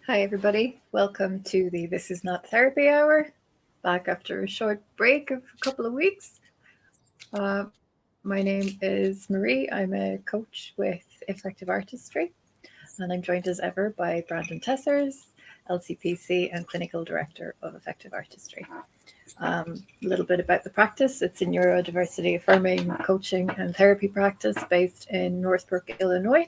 Hi, everybody. Welcome to the This Is Not Therapy Hour. Back after a short break of a couple of weeks. My name is Marie. I'm a coach with Effective Artistry, and I'm joined as ever by Brandon Tessers, LCPC and Clinical Director of Effective Artistry. A little bit about the practice. It's a neurodiversity affirming coaching and therapy practice based in Northbrook, Illinois,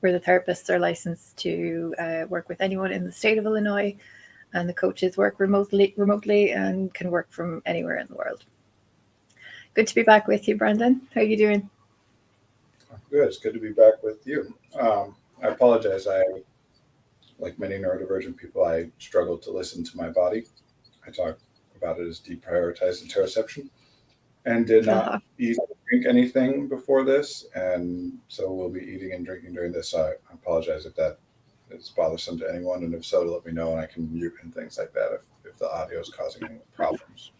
where the therapists are licensed to work with anyone in the state of Illinois, and the coaches work remotely and can work from anywhere in the world. Good to be back with you, Brandon. How are you doing? Good. It's good to be back with you. I apologize. Like many neurodivergent people, I struggle to listen to my body. I talk about it as deprioritized interoception and did not Uh-huh. eat or drink anything before this. And so we'll be eating and drinking during this. So I apologize if that is bothersome to anyone. And if so, let me know and I can mute and things like that if the audio is causing any problems.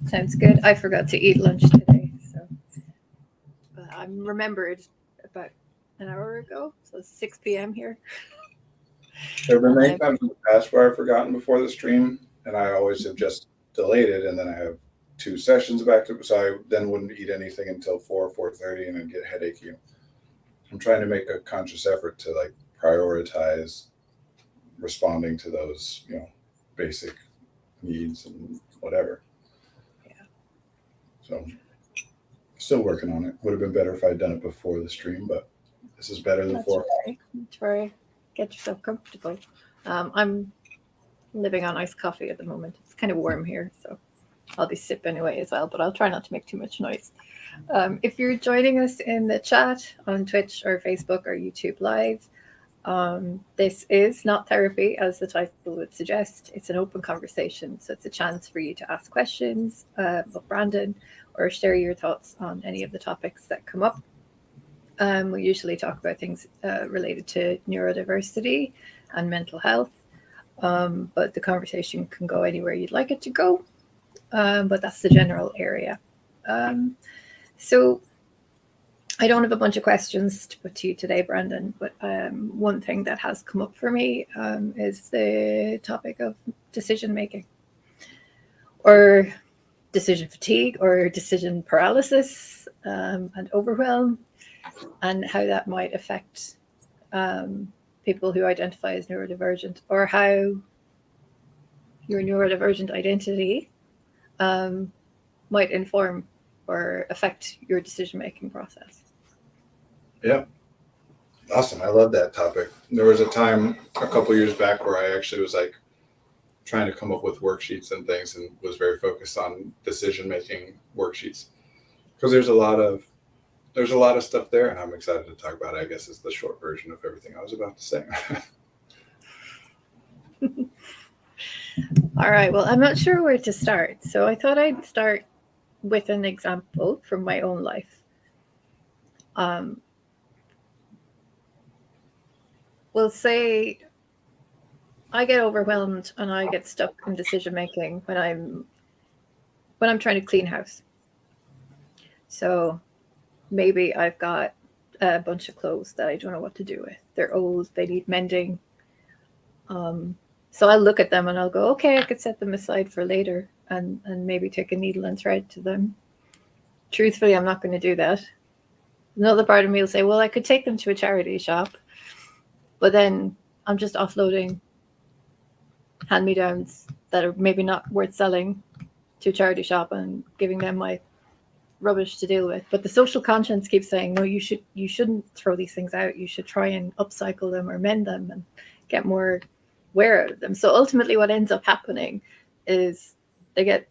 Sounds good. I forgot to eat lunch today, so I remembered about an hour ago. So it's 6 p.m. here. There have been And many I'm times in the past where I've forgotten before the stream, and I always have just delayed it, and then I have two sessions back to, so I then wouldn't eat anything until 4:30, and then get headachy. I'm trying to make a conscious effort to like prioritize responding to those, basic needs and whatever. yeah, So still working on it. Would have been better if I'd done it before the stream, but this is better than that's four. right. That's right. Get yourself comfortable. I'm living on iced coffee at the moment. It's kind of warm here, so I'll be sipping away as well, but I'll try not to make too much noise. If you're joining us in the chat on Twitch or Facebook or YouTube Live, this is not therapy, as the title would suggest. It's an open conversation, so it's a chance for you to ask questions of Brandon or share your thoughts on any of the topics that come up. We usually talk about things related to neurodiversity and mental health, but the conversation can go anywhere you'd like it to go. But that's the general area. Um, so I don't have a bunch of questions to put to you today, Brandon, but one thing that has come up for me is the topic of decision making or decision fatigue or decision paralysis and overwhelm, and how that might affect um, people who identify as neurodivergent, or how your neurodivergent identity um, might inform or affect your decision making process. Yeah. Awesome. I love that topic. There was a time a couple years back where I actually was like trying to come up with worksheets and things and was very focused on decision making worksheets because there's a lot of stuff there and I'm excited to talk about it. I guess is the short version of everything I was about to say. All right, well, I'm not sure where to start. So I thought I'd start with an example from my own life. Um, we'll say I get overwhelmed and I get stuck in decision making when I'm trying to clean house. So maybe I've got a bunch of clothes that I don't know what to do with. They're old, they need mending. Um, so I'll look at them and I'll go, okay, I could set them aside for later and maybe take a needle and thread to them. Truthfully, I'm not going to do that. Another part of me will say, well, I could take them to a charity shop, but then I'm just offloading hand me downs that are maybe not worth selling to a charity shop and giving them my rubbish to deal with. But the social conscience keeps saying, no, you shouldn't throw these things out. You should try and upcycle them or mend them and get more wear out of them. So ultimately what ends up happening is they get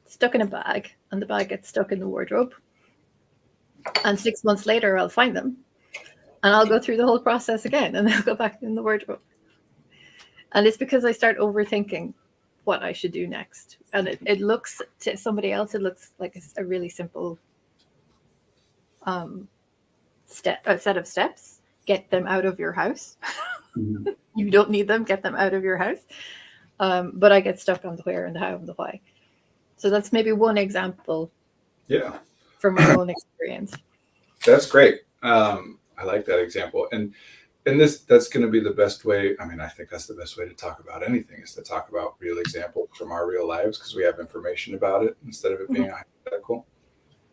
stuck in a bag and the bag gets stuck in the wardrobe. And 6 months later I'll find them and I'll go through the whole process again and they'll go back in the wardrobe. And it's because I start overthinking what I should do next. And it looks to somebody else, it looks like a really simple um, a set of steps. Get them out of your house. You don't need them. Get them out of your house. But I get stuck on the where and the how and the why. So that's maybe one example. Yeah, from my own experience. that's great. I like that example, and and that's going to be the best way. I mean, I think that's the best way to talk about anything, is to talk about real examples from our real lives, because we have information about it instead of it being hypothetical.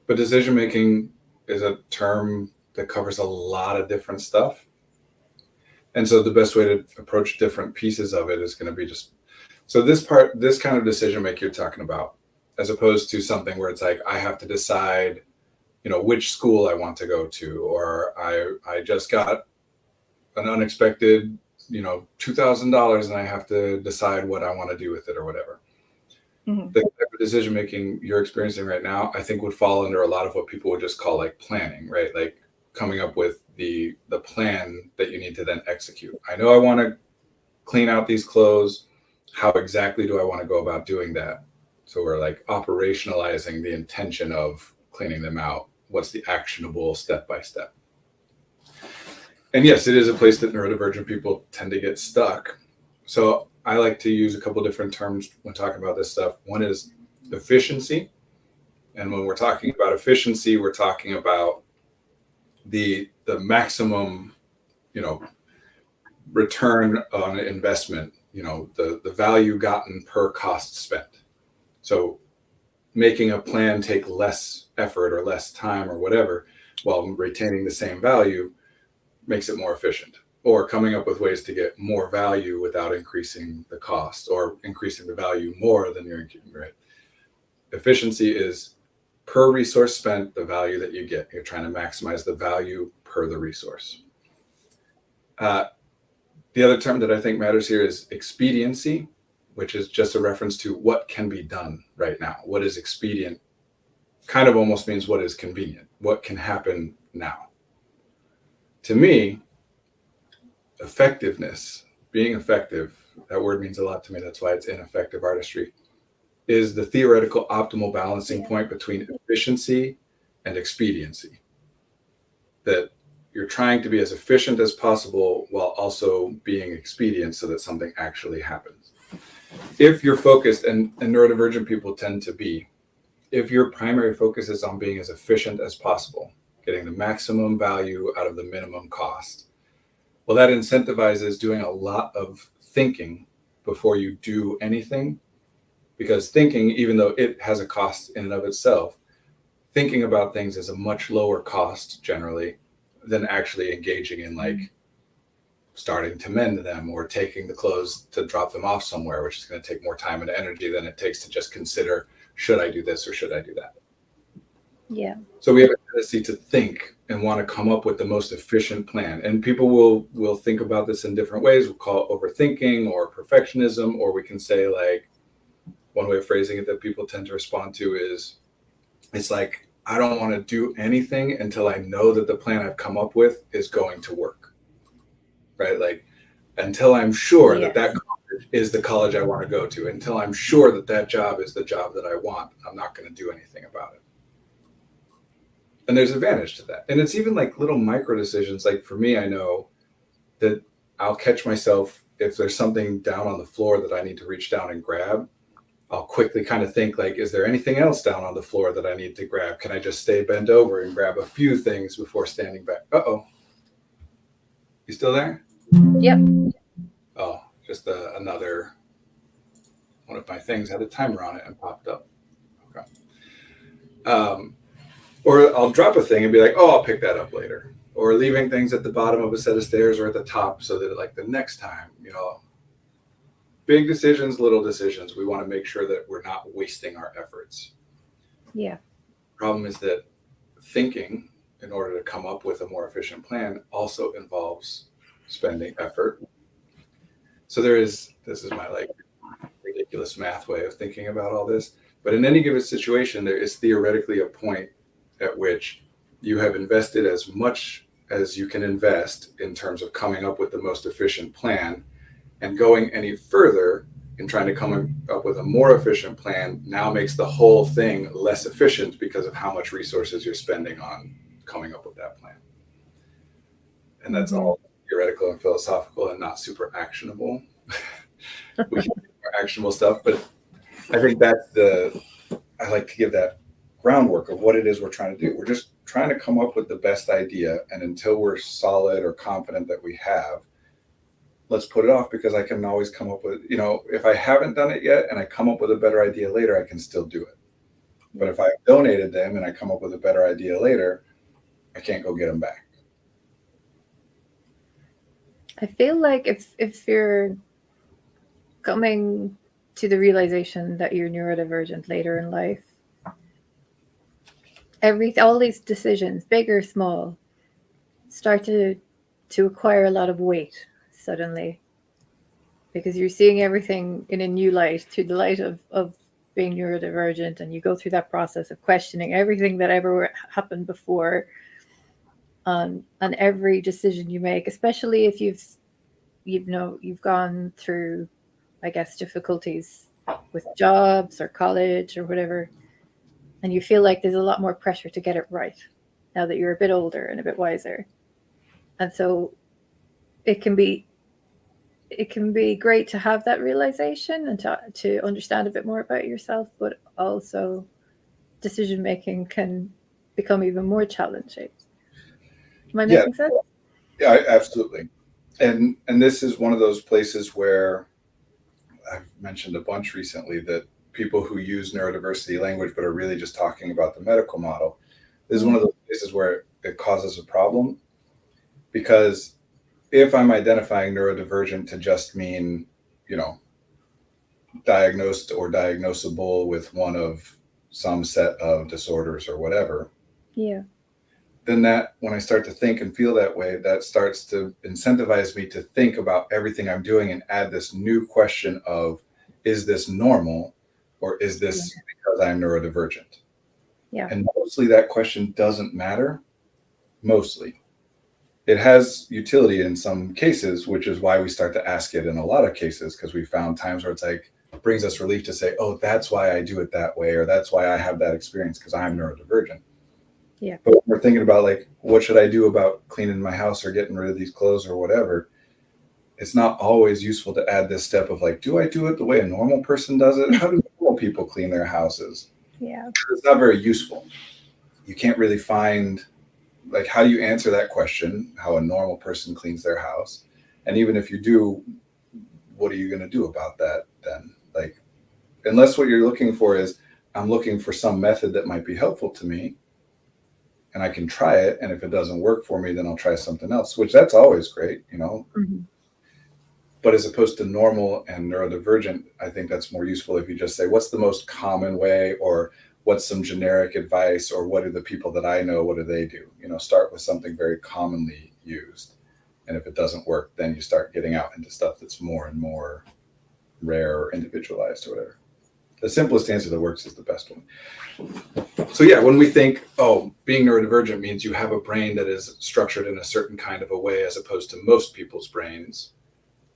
But decision making is a term that covers a lot of different stuff. And so the best way to approach different pieces of it is going to be just, so this kind of decision making you're talking about, as opposed to something where it's like, I have to decide, which school I want to go to, or I just got an unexpected, $2,000 and I have to decide what I want to do with it or whatever. The type of decision making you're experiencing right now, I think would fall under a lot of what people would just call like planning, right? Like coming up with the plan that you need to then execute. I know I want to clean out these clothes. How exactly do I want to go about doing that? So we're like operationalizing the intention of cleaning them out. What's the actionable step by step? And yes, it is a place that neurodivergent people tend to get stuck. So I like to use a couple different terms when talking about this stuff. One is efficiency. And when we're talking about efficiency, we're talking about the maximum, return on investment, the value gotten per cost spent. So making a plan take less effort or less time or whatever, while retaining the same value, makes it more efficient. Or coming up with ways to get more value without increasing the cost, or increasing the value more than you're right. Efficiency is per resource spent, the value that you get. You're trying to maximize the value per the resource. The other term that I think matters here is expediency, which is just a reference to what can be done right now. What is expedient kind of almost means what is convenient, what can happen now. To me, effectiveness, being effective, that word means a lot to me. That's why it's in effective artistry, is the theoretical optimal balancing point between efficiency and expediency. That you're trying to be as efficient as possible while also being expedient so that something actually happens. If you're focused, and neurodivergent people tend to be, if your primary focus is on being as efficient as possible, getting the maximum value out of the minimum cost, well, that incentivizes doing a lot of thinking before you do anything. Because thinking, even though it has a cost in and of itself, thinking about things is a much lower cost generally than actually engaging in like starting to mend them or taking the clothes to drop them off somewhere, which is going to take more time and energy than it takes to just consider, should I do this or should I do that? Yeah. So we have a tendency to think and want to come up with the most efficient plan. And people will think about this in different ways. We'll call it overthinking or perfectionism, or we can say, like, one way of phrasing it that people tend to respond to is, it's like, I don't want to do anything until I know that the plan I've come up with is going to work, right? Like, until I'm sure that college is the college I want to go to, until I'm sure that that job is the job that I want, I'm not going to do anything about it. And there's advantage to that. And it's even like little micro decisions. Like for me, I know that I'll catch myself if there's something down on the floor that I need to reach down and grab. I'll quickly kind of think like, is there anything else down on the floor that I need to grab? Can I just stay bent over and grab a few things before standing back? Uh-oh. You still there? Yep. Oh, just another one of my things had a timer on it and popped up. Okay. Or I'll drop a thing and be like, oh, I'll pick that up later. Or leaving things at the bottom of a set of stairs or at the top so that like the next time, big decisions, little decisions, we want to make sure that we're not wasting our efforts. Yeah. Problem is that thinking in order to come up with a more efficient plan also involves spending effort. So this is my like ridiculous math way of thinking about all this. But in any given situation, there is theoretically a point at which you have invested as much as you can invest in terms of coming up with the most efficient plan, and going any further in trying to come up with a more efficient plan now makes the whole thing less efficient because of how much resources you're spending on coming up with that plan. And that's all theoretical and philosophical and not super actionable. We can do more actionable stuff, but I think that's I like to give that groundwork of what it is we're trying to do. We're just trying to come up with the best idea. And until we're solid or confident that we have, let's put it off, because I can always come up with, if I haven't done it yet and I come up with a better idea later, I can still do it. But if I've donated them and I come up with a better idea later, I can't go get them back. I feel like if you're coming to the realization that you're neurodivergent later in life, all these decisions, big or small, start to acquire a lot of weight suddenly, because you're seeing everything in a new light, through the light of being neurodivergent, and you go through that process of questioning everything that ever happened before on every decision you make, especially if you've gone through, I guess, difficulties with jobs or college or whatever, and you feel like there's a lot more pressure to get it right now that you're a bit older and a bit wiser. And so it can be great to have that realization and to understand a bit more about yourself, but also decision making can become even more challenging. Am I making sense? Yeah, absolutely. And this is one of those places where I've mentioned a bunch recently, that people who use neurodiversity language but are really just talking about the medical model, this is one of those places where it causes a problem. Because if I'm identifying neurodivergent to just mean, diagnosed or diagnosable with one of some set of disorders or whatever, then that, when I start to think and feel that way, that starts to incentivize me to think about everything I'm doing and add this new question of, is this normal, or is this because I'm neurodivergent? Yeah. And mostly that question doesn't matter. Mostly. It has utility in some cases, which is why we start to ask it in a lot of cases, because we found times where it's like, brings us relief to say, oh, that's why I do it that way, or that's why I have that experience, because I'm neurodivergent. Yeah. But when we're thinking about, like, what should I do about cleaning my house or getting rid of these clothes or whatever, it's not always useful to add this step of, like, do I do it the way a normal person does it? How do normal people clean their houses? Yeah. It's not very useful. You can't really find, like, how do you answer that question, how a normal person cleans their house? And even if you do, what are you going to do about that then? Like, unless what you're looking for is, I'm looking for some method that might be helpful to me, and I can try it. And if it doesn't work for me, then I'll try something else, which that's always great, Mm-hmm. But as opposed to normal and neurodivergent, I think that's more useful if you just say, what's the most common way, or what's some generic advice, or what are the people that I know, what do they do? Start with something very commonly used. And if it doesn't work, then you start getting out into stuff that's more and more rare or individualized or whatever. The simplest answer that works is the best one. So yeah, when we think, oh, being neurodivergent means you have a brain that is structured in a certain kind of a way as opposed to most people's brains,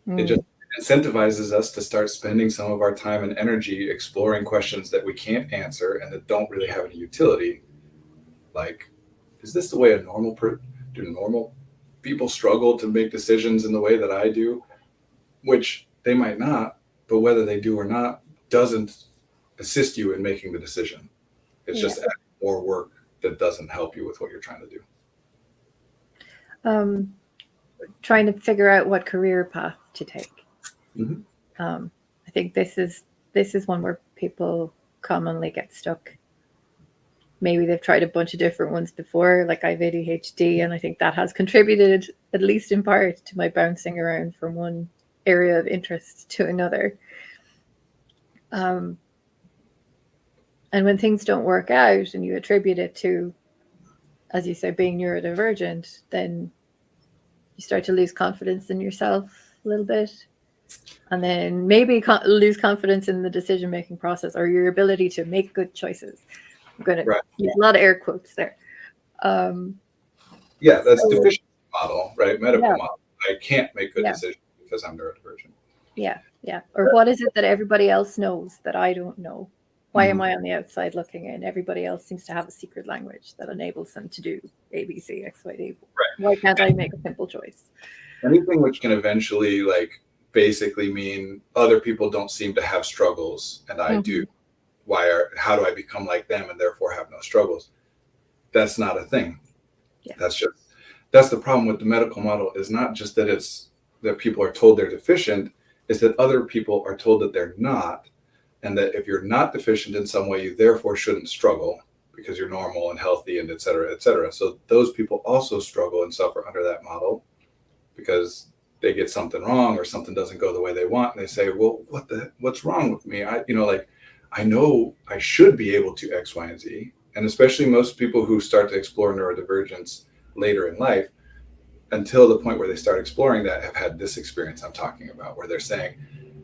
it just incentivizes us to start spending some of our time and energy exploring questions that we can't answer and that don't really have any utility. Like, is this the way do normal people struggle to make decisions in the way that I do? Which they might not, but whether they do or not doesn't assist you in making the decision. It's just adding more work that doesn't help you with what you're trying to do. Trying to figure out what career path to take. Mm-hmm. I think this is one where people commonly get stuck. Maybe they've tried a bunch of different ones before, like I have ADHD, and I think that has contributed, at least in part, to my bouncing around from one area of interest to another. And when things don't work out and you attribute it to, as you said, being neurodivergent, then you start to lose confidence in yourself a little bit. And then maybe lose confidence in the decision-making process or your ability to make good choices. I'm going to use a lot of air quotes there. That's deficiency model, right? Medical model. I can't make good decisions because I'm neurodivergent. Yeah. Or what is it that everybody else knows that I don't know? Why am I on the outside looking in? Everybody else seems to have a secret language that enables them to do A, B, C, X, Y, D. Why can't I make a simple choice? Anything which can eventually, like, basically mean other people don't seem to have struggles and I do. How do I become like them and therefore have no struggles? that's not a thing. Yeah. That's the problem with the medical model, is not just that it's that people are told they're deficient, is that other people are told that they're not, and that if you're not deficient in some way, you therefore shouldn't struggle because you're normal and healthy and et cetera, et cetera. So those people also struggle and suffer under that model because they get something wrong or something doesn't go the way they want. And they say, well, what's wrong with me? I know I should be able to X, Y, and Z. And especially most people who start to explore neurodivergence later in life, until the point where they start exploring that, have had this experience I'm talking about, where they're saying,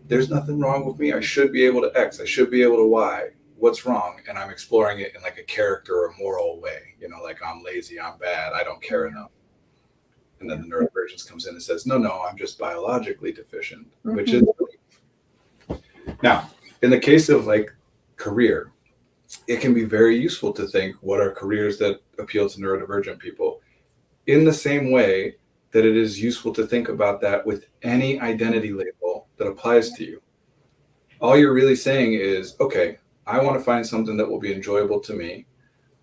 there's nothing wrong with me. I should be able to X. I should be able to Y. What's wrong? And I'm exploring it in like a character or moral way, like I'm lazy, I'm bad, I don't care enough. And then the neurodivergence comes in and says, no, I'm just biologically deficient, which is now, in the case of like career, it can be very useful to think, what are careers that appeal to neurodivergent people? In the same way that it is useful to think about that with any identity label that applies to you. All you're really saying is, okay, I want to find something that will be enjoyable to me.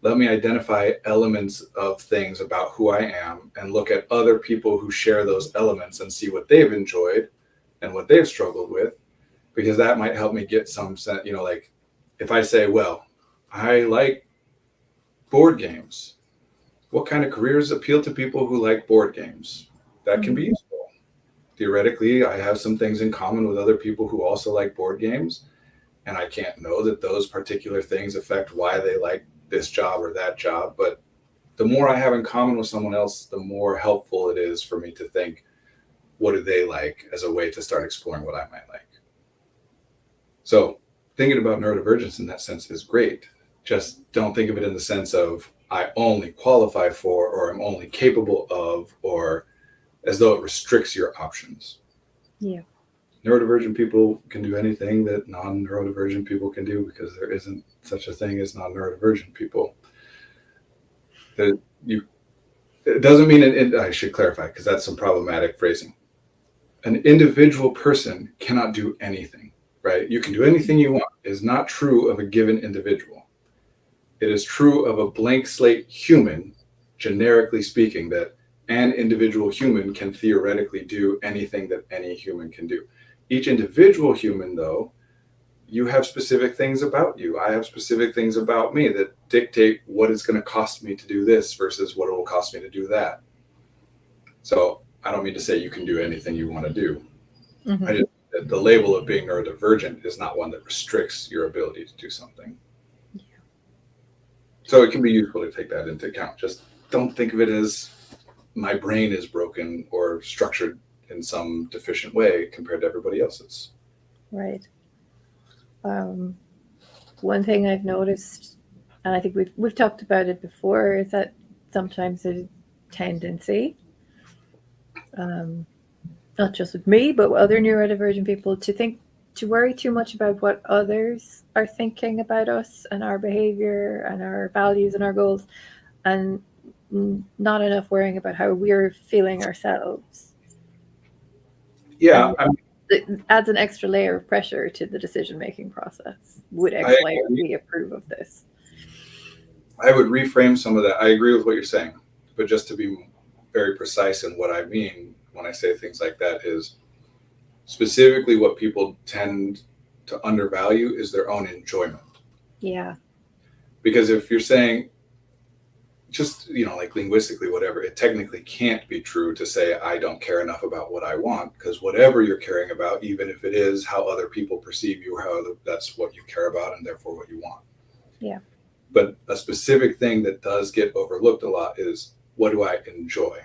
Let me identify elements of things about who I am and look at other people who share those elements and see what they've enjoyed and what they've struggled with, because that might help me get some sense, like if I say, well, I like board games. What kind of careers appeal to people who like board games? That can be useful. Theoretically, I have some things in common with other people who also like board games, and I can't know that those particular things affect why they like this job or that job. But the more I have in common with someone else, the more helpful it is for me to think, what do they like, as a way to start exploring what I might like. So thinking about neurodivergence in that sense is great. Just don't think of it in the sense of I only qualify for, or I'm only capable of, or as though it restricts your options. Yeah. Neurodivergent people can do anything that non-neurodivergent people can do, because there isn't such a thing as non-neurodivergent people. It doesn't mean, I should clarify, because that's some problematic phrasing. An individual person cannot do anything, right? You can do anything you want is not true of a given individual. It is true of a blank slate human, generically speaking, that an individual human can theoretically do anything that any human can do. Each individual human, though, you have specific things about you. I have specific things about me that dictate what it's going to cost me to do this versus what it will cost me to do that. So I don't mean to say you can do anything you want to do. The label of being neurodivergent is not one that restricts your ability to do something. Yeah. So it can be useful to take that into account. Just don't think of it as my brain is broken or structured in some deficient way compared to everybody else's. Right. One thing I've noticed, and I think we've talked about it before, is that sometimes there's a tendency, not just with me, but with other neurodivergent people, to worry too much about what others are thinking about us and our behavior and our values and our goals, and not enough worrying about how we're feeling ourselves. Yeah. It adds an extra layer of pressure to the decision-making process. Would X, Y, or Z approve of this? I would reframe some of that. I agree with what you're saying, but just to be very precise in what I mean when I say things like that is specifically what people tend to undervalue is their own enjoyment. Yeah. Because if you're saying just, like linguistically, whatever, it technically can't be true to say, I don't care enough about what I want, because whatever you're caring about, even if it is how other people perceive you, that's what you care about and therefore what you want. Yeah. But a specific thing that does get overlooked a lot is, what do I enjoy?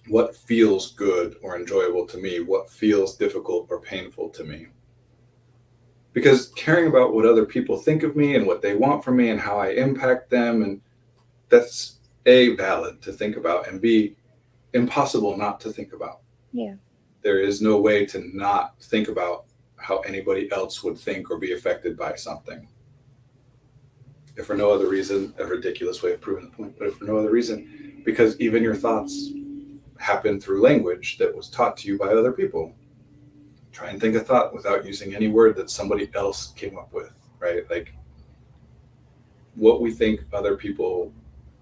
What feels good or enjoyable to me? What feels difficult or painful to me? Because caring about what other people think of me and what they want from me and how I impact them, and that's A, valid to think about, and B, impossible not to think about. Yeah. There is no way to not think about how anybody else would think or be affected by something. If for no other reason, a ridiculous way of proving the point, but if for no other reason, because even your thoughts happen through language that was taught to you by other people. Try and think a thought without using any word that somebody else came up with, right? Like what we think other people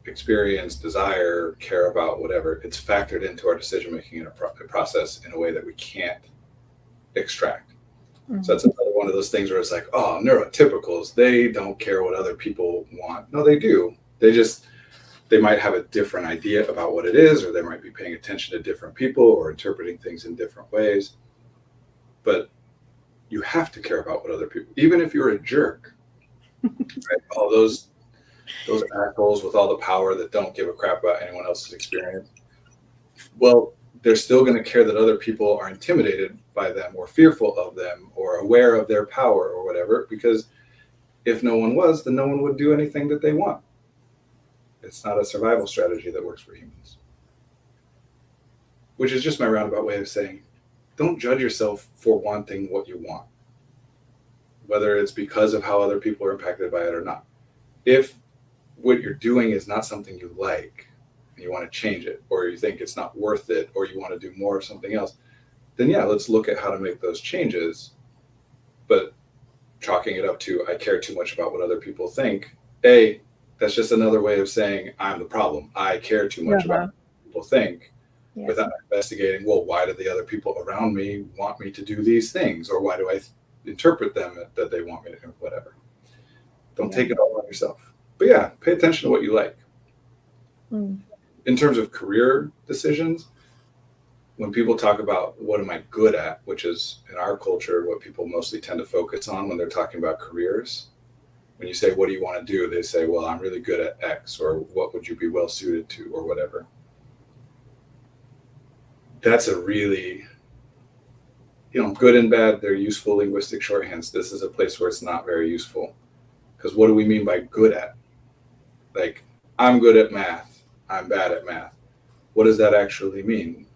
experience, desire, care about, whatever, it's factored into our decision making in a process in a way that we can't extract. Mm-hmm. So that's another one of those things where it's like, oh, neurotypicals, they don't care what other people want. No, they do. They might have a different idea about what it is, or they might be paying attention to different people or interpreting things in different ways. But you have to care about what other people, even if you're a jerk, right? All those assholes with all the power that don't give a crap about anyone else's experience. Well, they're still going to care that other people are intimidated by them or fearful of them or aware of their power or whatever, because if no one was, then no one would do anything that they want. It's not a survival strategy that works for humans. Which is just my roundabout way of saying, don't judge yourself for wanting what you want, whether it's because of how other people are impacted by it or not. If what you're doing is not something you like, and you want to change it, or you think it's not worth it, or you want to do more of something else, then yeah, let's look at how to make those changes. But chalking it up to, I care too much about what other people think, that's just another way of saying I'm the problem. I care too much about what people think, without investigating, well, why do the other people around me want me to do these things? Or why do I interpret them that they want me to do whatever? Don't take it all on yourself. But yeah, pay attention to what you like. In terms of career decisions, when people talk about what am I good at, which is in our culture what people mostly tend to focus on when they're talking about careers, when you say, what do you want to do? They say, well, I'm really good at X, or what would you be well suited to, or whatever. That's a really, good and bad, they're useful linguistic shorthands. This is a place where it's not very useful. Because what do we mean by good at? Like, I'm good at math, I'm bad at math. What does that actually mean?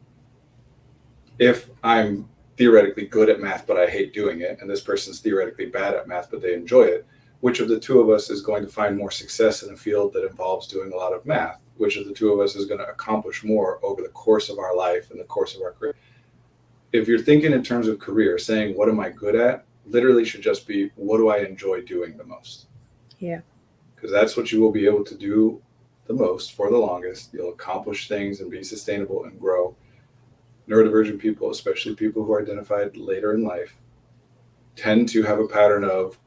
If I'm theoretically good at math, but I hate doing it, and this person's theoretically bad at math, but they enjoy it, which of the two of us is going to find more success in a field that involves doing a lot of math? Which of the two of us is going to accomplish more over the course of our life and the course of our career? If you're thinking in terms of career, saying, what am I good at? Literally should just be, what do I enjoy doing the most? Yeah. Because that's what you will be able to do the most for the longest. You'll accomplish things and be sustainable and grow. Neurodivergent people, especially people who are identified later in life, tend to have a pattern of,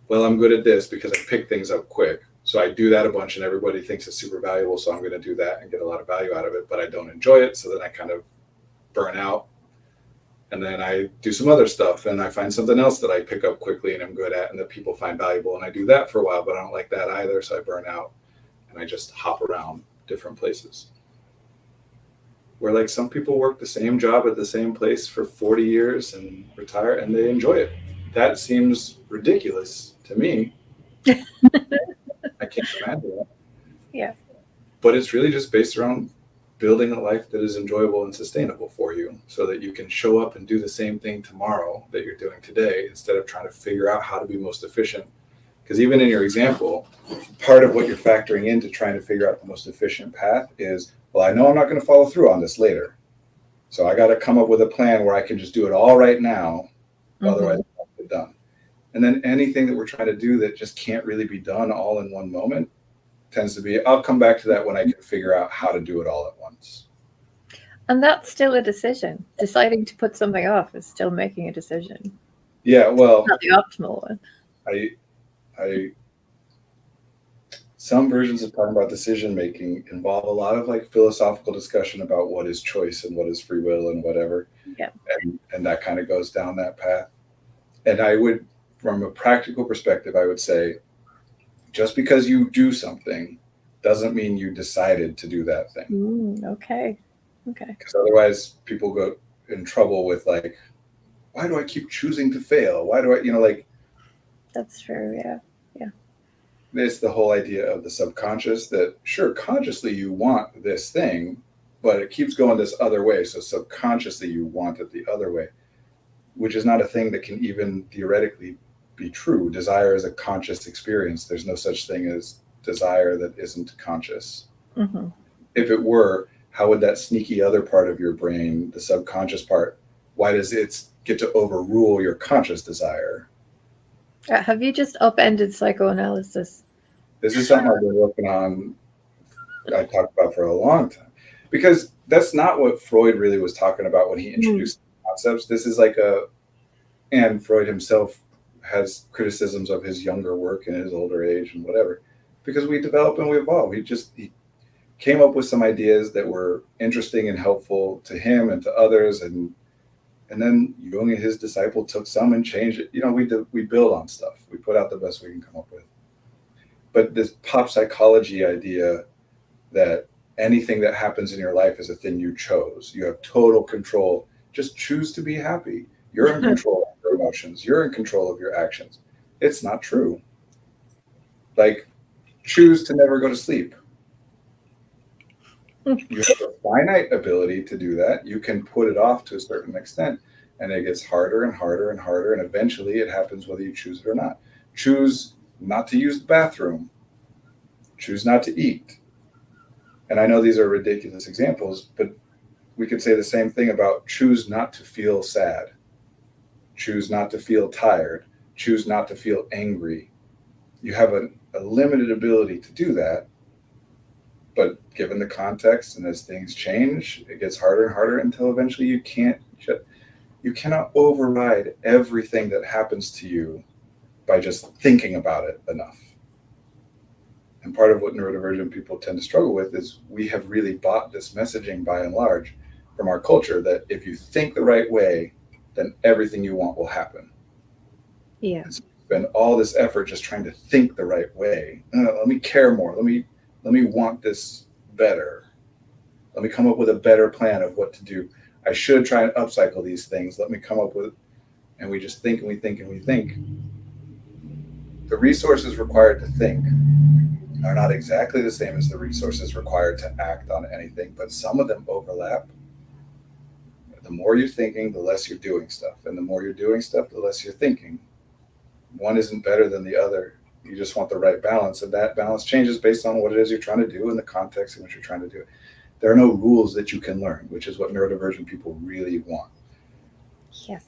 well, I'm good at this because I pick things up quick. So I do that a bunch and everybody thinks it's super valuable. So I'm going to do that and get a lot of value out of it, but I don't enjoy it. So then I kind of burn out. And then I do some other stuff and I find something else that I pick up quickly and I'm good at and that people find valuable. And I do that for a while, but I don't like that either. So I burn out and I just hop around different places. Where like some people work the same job at the same place for 40 years and retire and they enjoy it. That seems ridiculous to me. I can't imagine that. Yeah. But it's really just based around building a life that is enjoyable and sustainable for you so that you can show up and do the same thing tomorrow that you're doing today instead of trying to figure out how to be most efficient. Because even in your example, part of what you're factoring into trying to figure out the most efficient path is, well, I know I'm not going to follow through on this later. So I got to come up with a plan where I can just do it all right now. Otherwise, it won't get done. And then anything that we're trying to do that just can't really be done all in one moment tends to be, I'll come back to that when I can figure out how to do it all at once. And that's still a decision. Deciding to put something off is still making a decision. Yeah, well, It's not the optimal one. Some versions of talking about decision making involve a lot of like philosophical discussion about what is choice and what is free will and whatever. Yeah. And that kind of goes down that path. And I would, from a practical perspective, I would say, just because you do something doesn't mean you decided to do that thing. Okay. Because otherwise people go in trouble with like, why do I keep choosing to fail? Why do I, That's true. Yeah. It's the whole idea of the subconscious that sure, consciously you want this thing, but it keeps going this other way. So subconsciously you want it the other way, which is not a thing that can even theoretically be true. Desire is a conscious experience. There's no such thing as desire that isn't conscious. Mm-hmm. If it were, how would that sneaky other part of your brain, the subconscious part, why does it get to overrule your conscious desire? Have you just upended psychoanalysis? This is something I've been working on I talked about for a long time, because that's not what Freud really was talking about when he Mm. introduced concepts. This is and Freud himself has criticisms of his younger work and his older age and whatever, because we develop and we evolve. He came up with some ideas that were interesting and helpful to him and to others, and then Jung and his disciple took some and changed it. We build on stuff. We put out the best we can come up with. But this pop psychology idea that anything that happens in your life is a thing you chose. You have total control. Just choose to be happy. You're in control of your emotions. You're in control of your actions. It's not true. Like, choose to never go to sleep. You have a finite ability to do that. You can put it off to a certain extent, and it gets harder and harder and harder. And eventually it happens whether you choose it or not. Choose not to use the bathroom. Choose not to eat. And I know these are ridiculous examples, but we could say the same thing about choose not to feel sad, choose not to feel tired, choose not to feel angry. You have a limited ability to do that, but given the context and as things change, it gets harder and harder until eventually you cannot override everything that happens to you by just thinking about it enough. And part of what neurodivergent people tend to struggle with is we have really bought this messaging by and large from our culture that if you think the right way, then everything you want will happen. Yeah. And so you spend all this effort just trying to think the right way. Let me care more. Let me want this better. Let me come up with a better plan of what to do. I should try and upcycle these things. Let me come up with, and we just think and we think and we think. The resources required to think are not exactly the same as the resources required to act on anything, but some of them overlap. The more you're thinking, the less you're doing stuff. And the more you're doing stuff, the less you're thinking. One isn't better than the other. You just want the right balance. And that balance changes based on what it is you're trying to do and the context in which you're trying to do it. There are no rules that you can learn, which is what neurodivergent people really want. Yes.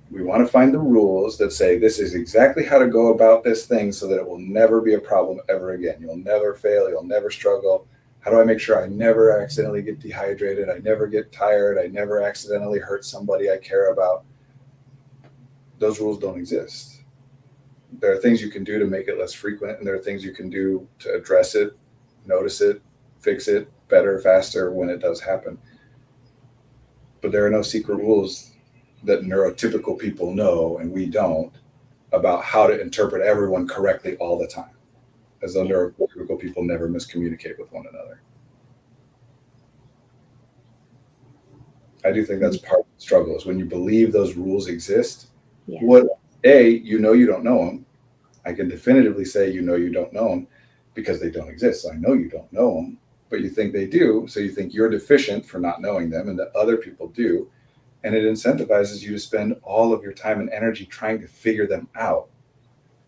We want to find the rules that say this is exactly how to go about this thing so that it will never be a problem ever again. You'll never fail. You'll never struggle. How do I make sure I never accidentally get dehydrated? I never get tired. I never accidentally hurt somebody I care about. Those rules don't exist. There are things you can do to make it less frequent, and there are things you can do to address it, notice it, fix it better, faster when it does happen. But there are no secret rules that neurotypical people know and we don't about how to interpret everyone correctly all the time, as though neurotypical people never miscommunicate with one another. I do think that's part of the struggle, is when you believe those rules exist. Yeah. You don't know them. I can definitively say you don't know them because they don't exist. So I know you don't know them, but you think they do. So you think you're deficient for not knowing them and that other people do. And it incentivizes you to spend all of your time and energy trying to figure them out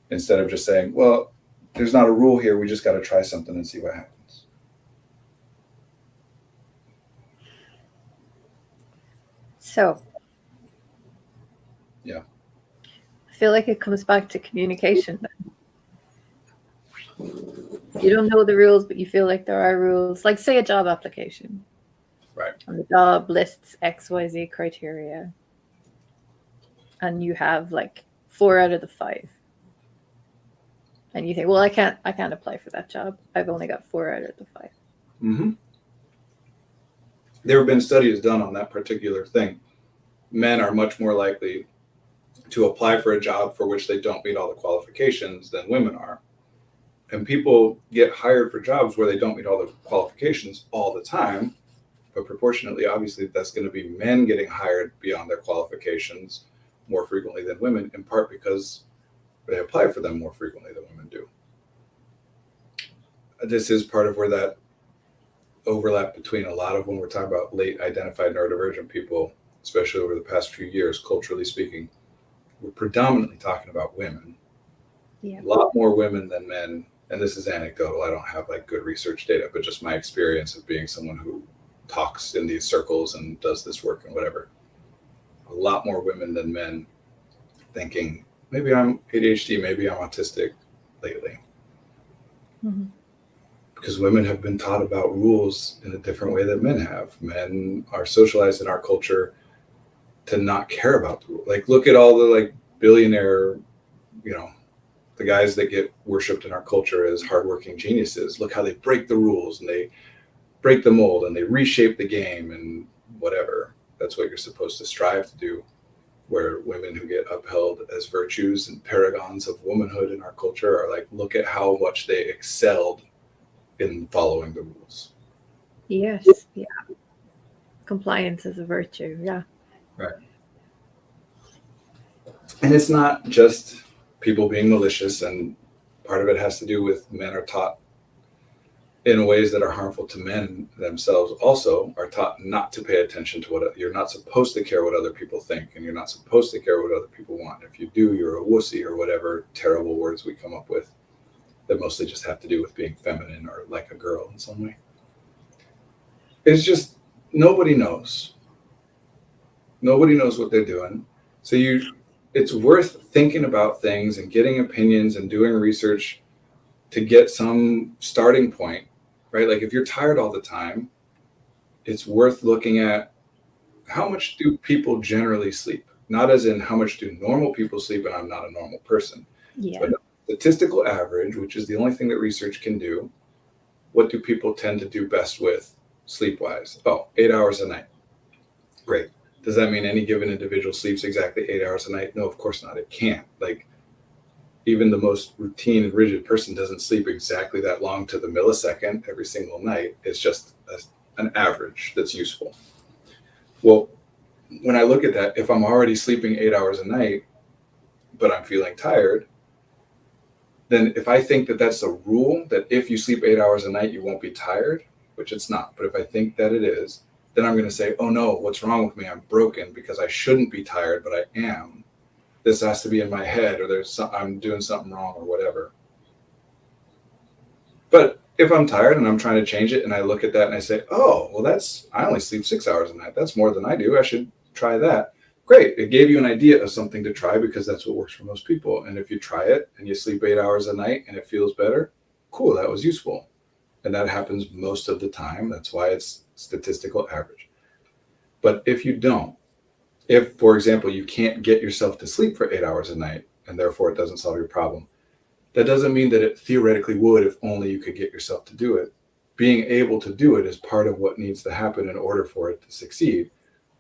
instead of just saying, well, there's not a rule here. We just got to try something and see what happens. So, yeah, I feel like it comes back to communication. You don't know the rules, but you feel like there are rules. Like, say, a job application. right. And the job lists XYZ criteria. And you have like 4 out of the 5. And you think, well, I can't apply for that job. I've only got 4 out of the 5. Mm-hmm. There have been studies done on that particular thing. Men are much more likely to apply for a job for which they don't meet all the qualifications than women are. And people get hired for jobs where they don't meet all the qualifications all the time. But proportionately, obviously, that's going to be men getting hired beyond their qualifications more frequently than women, in part because they apply for them more frequently than women do. This is part of where that overlap between a lot of, when we're talking about late identified neurodivergent people, especially over the past few years, culturally speaking, we're predominantly talking about women. Yeah. A lot more women than men. And this is anecdotal. I don't have like good research data, but just my experience of being someone who talks in these circles and does this work and whatever. A lot more women than men thinking, maybe I'm ADHD, maybe I'm autistic lately. Mm-hmm. because women have been taught about rules in a different way that men have. Men are socialized in our culture to not care about the rule. Like, look at all the like billionaire, you know, the guys that get worshipped in our culture as hardworking geniuses. Look how they break the rules and they break the mold and they reshape the game and whatever. That's what you're supposed to strive to do. Where women who get upheld as virtues and paragons of womanhood in our culture are like, look at how much they excelled in following the rules. Yes. Yeah. Compliance is a virtue. Yeah. Right. And it's not just people being malicious, and part of it has to do with men are taught in ways that are harmful to men themselves, also are taught not to pay attention to what you're not supposed to care what other people think, and you're not supposed to care what other people want. If you do, you're a wussy, or whatever terrible words we come up with that mostly just have to do with being feminine or like a girl in some way. It's just nobody knows. Nobody knows what they're doing. So it's worth thinking about things and getting opinions and doing research to get some starting point, right? Like if you're tired all the time, it's worth looking at how much do people generally sleep? Not as in how much do normal people sleep, and I'm not a normal person. Yeah. But statistical average, which is the only thing that research can do, what do people tend to do best with sleep-wise? 8 hours a night. Great. Does that mean any given individual sleeps exactly 8 hours a night? No, of course not. It can't. Like, even the most routine and rigid person doesn't sleep exactly that long to the millisecond every single night. It's just an average that's useful. Well, when I look at that, if I'm already sleeping 8 hours a night, but I'm feeling tired, then if I think that that's a rule, that if you sleep 8 hours a night, you won't be tired, which it's not. But if I think that it is, then I'm going to say, oh no, what's wrong with me? I'm broken because I shouldn't be tired, but I am. This has to be in my head, or I'm doing something wrong or whatever. But if I'm tired and I'm trying to change it and I look at that and I say, oh, well, I only sleep 6 hours a night. That's more than I do. I should try that. Great. It gave you an idea of something to try because that's what works for most people. And if you try it and you sleep 8 hours a night and it feels better, cool, that was useful. And that happens most of the time. That's why it's statistical average. But if you don't, if, for example, you can't get yourself to sleep for 8 hours a night and therefore it doesn't solve your problem, that doesn't mean that it theoretically would if only you could get yourself to do it. Being able to do it is part of what needs to happen in order for it to succeed.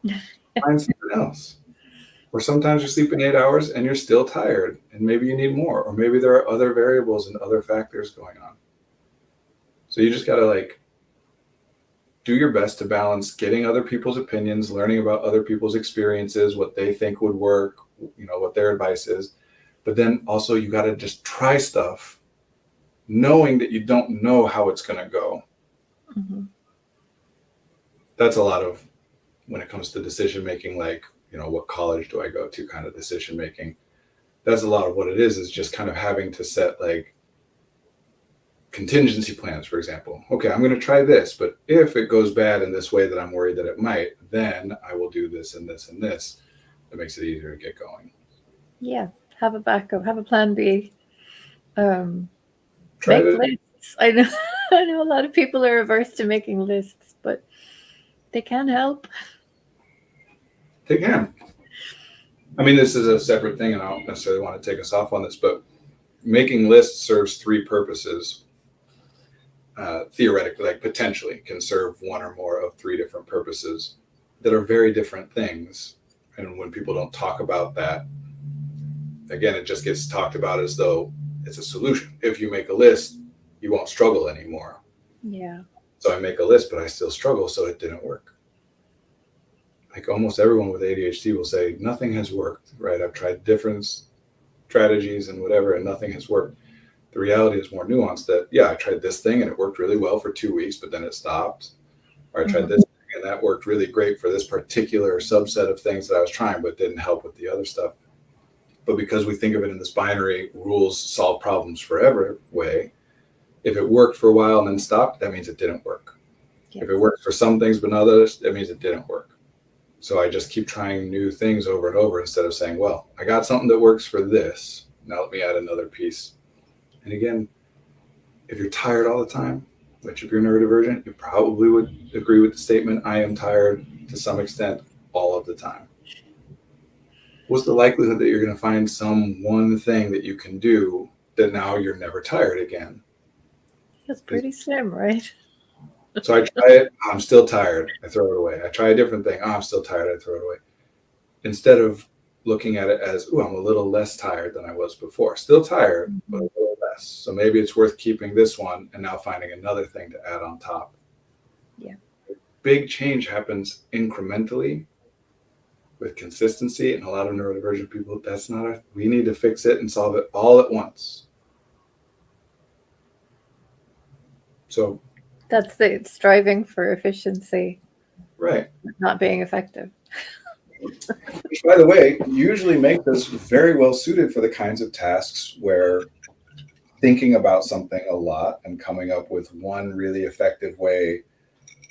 Find something else. Or sometimes you're sleeping 8 hours and you're still tired and maybe you need more, or maybe there are other variables and other factors going on. So you just got to do your best to balance getting other people's opinions, learning about other people's experiences, what they think would work, what their advice is. But then also you got to just try stuff knowing that you don't know how it's going to go. Mm-hmm. That's a lot of when it comes to decision making, what college do I go to kind of decision making. That's a lot of what it is just kind of having to set contingency plans, for example. Okay, I'm going to try this, but if it goes bad in this way that I'm worried that it might, then I will do this and this and this. That makes it easier to get going. Yeah, have a backup, have a plan B. Make lists. I know a lot of people are averse to making lists, but they can help. They can. I mean, this is a separate thing, and I don't necessarily want to take us off on this, but making lists serves three purposes. Theoretically, potentially can serve one or more of three different purposes that are very different things. And when people don't talk about that, again, it just gets talked about as though it's a solution. If you make a list, you won't struggle anymore. Yeah. So I make a list, but I still struggle, so it didn't work. Almost everyone with ADHD will say, nothing has worked, right? I've tried different strategies and whatever, and nothing has worked. The reality is more nuanced that, I tried this thing and it worked really well for 2 weeks, but then it stopped. Or I tried this thing and that worked really great for this particular subset of things that I was trying, but didn't help with the other stuff. But because we think of it in this binary rules solve problems forever way, if it worked for a while and then stopped, that means it didn't work. Yes. If it works for some things but not others, that means it didn't work. So I just keep trying new things over and over instead of saying, well, I got something that works for this. Now let me add another piece. And again, if you're tired all the time, which if you're neurodivergent, you probably would agree with the statement, I am tired to some extent all of the time. What's the likelihood that you're going to find some one thing that you can do that now you're never tired again? That's pretty slim, right? So I try it, I'm still tired, I throw it away. I try a different thing, I'm still tired, I throw it away. Instead of looking at it as, I'm a little less tired than I was before. Still tired, but a little less. So maybe it's worth keeping this one and now finding another thing to add on top. Yeah. Big change happens incrementally with consistency, and a lot of neurodivergent people, that's not we need to fix it and solve it all at once. So that's the striving for efficiency, right, not being effective. Which, by the way, usually makes us very well suited for the kinds of tasks where thinking about something a lot and coming up with one really effective way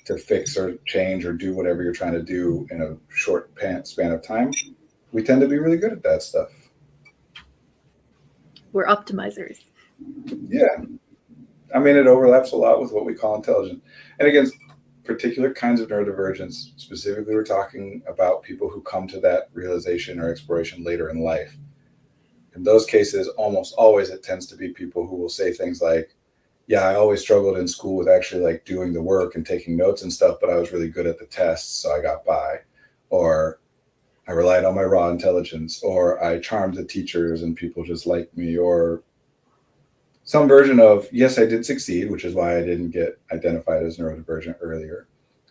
to fix or change or do whatever you're trying to do in a short span of time, we tend to be really good at that stuff. We're optimizers. Yeah. I mean, it overlaps a lot with what we call intelligent. And again, particular kinds of neurodivergence, specifically, we're talking about people who come to that realization or exploration later in life. In those cases, almost always it tends to be people who will say things like, yeah, I always struggled in school with actually like doing the work and taking notes and stuff, but I was really good at the tests, so I got by. Or I relied on my raw intelligence, or I charmed the teachers and people just liked me, or some version of, yes, I did succeed, which is why I didn't get identified as neurodivergent earlier,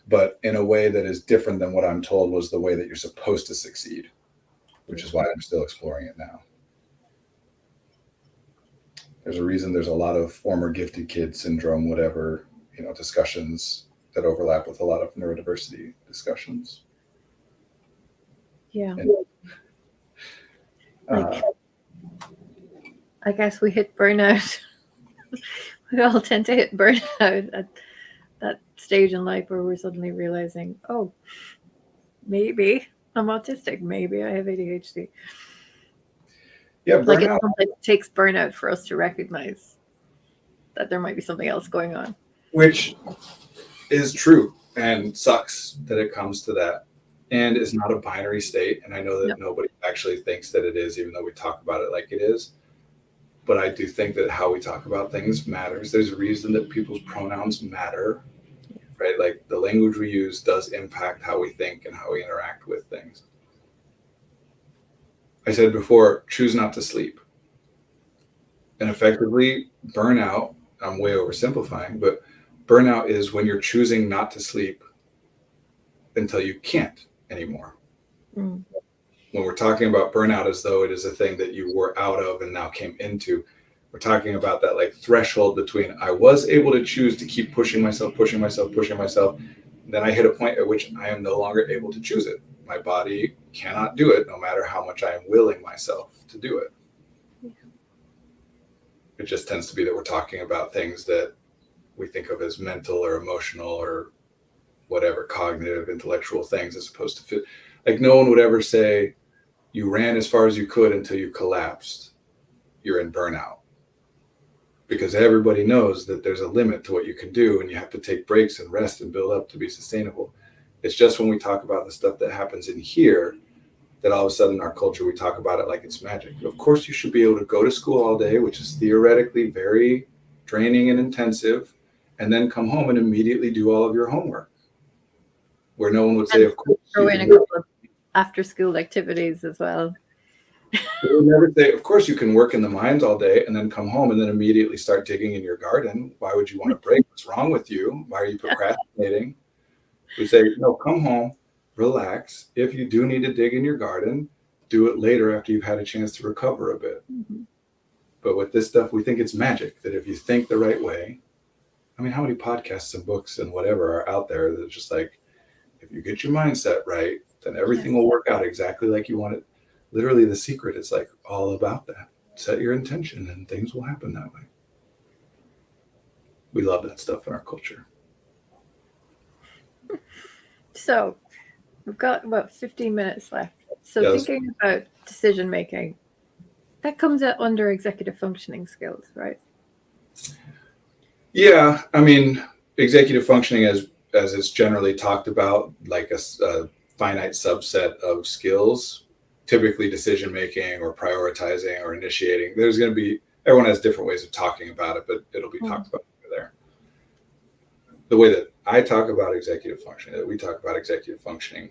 but in a way that is different than what I'm told was the way that you're supposed to succeed, which is why I'm still exploring it now. There's a reason there's a lot of former gifted kid syndrome, whatever, discussions that overlap with a lot of neurodiversity discussions. Yeah. And, I guess we hit burnout. We all tend to hit burnout at that stage in life where we're suddenly realizing, oh, maybe I'm autistic. Maybe I have ADHD. Yeah, like it burnout. sometimes takes burnout for us to recognize that there might be something else going on. Which is true and sucks that it comes to that. And is not a binary state. And I know that nobody actually thinks that it is, even though we talk about it like it is. But I do think that how we talk about things matters. There's a reason that people's pronouns matter, right? Like the language we use does impact how we think and how we interact with things. I said before, choose not to sleep. And effectively, burnout, I'm way oversimplifying, but burnout is when you're choosing not to sleep until you can't anymore. When we're talking about burnout as though it is a thing that you were out of and now came into, we're talking about that like threshold between I was able to choose to keep pushing myself, then I hit a point at which I am no longer able to choose it. My body cannot do it no matter how much I am willing myself to do it. It just tends to be that we're talking about things that we think of as mental or emotional or whatever, cognitive, intellectual things, as opposed to like no one would ever say you ran as far as you could until you collapsed. You're in burnout. Because everybody knows that there's a limit to what you can do and you have to take breaks and rest and build up to be sustainable. It's just when we talk about the stuff that happens in here that all of a sudden in our culture, we talk about it like it's magic. Of course, you should be able to go to school all day, which is theoretically very draining and intensive, and then come home and immediately do all of your homework. Where no one would say, of course. Throw in a couple of after school activities as well. They would never say, of course, you can work in the mines all day and then come home and then immediately start digging in your garden. Why would you want to break? What's wrong with you? Why are you procrastinating? We say, no, come home, relax. If you do need to dig in your garden, do it later after you've had a chance to recover a bit. But with this stuff, we think it's magic that if you think the right way, I mean, how many podcasts and books and whatever are out there that just like, if you get your mindset right, then everything will work out exactly like you want it. Literally, the secret is like all about that. Set your intention and things will happen that way. We love that stuff in our culture. So we've got about 15 minutes left. So thinking about decision making, that comes under executive functioning skills, right? Yeah, I mean, executive functioning as it's generally talked about, like a finite subset of skills, typically decision making or prioritizing or initiating. There's going to be everyone has different ways of talking about it, but it'll be talked about there. The way that I talk about executive functioning, that we talk about executive functioning,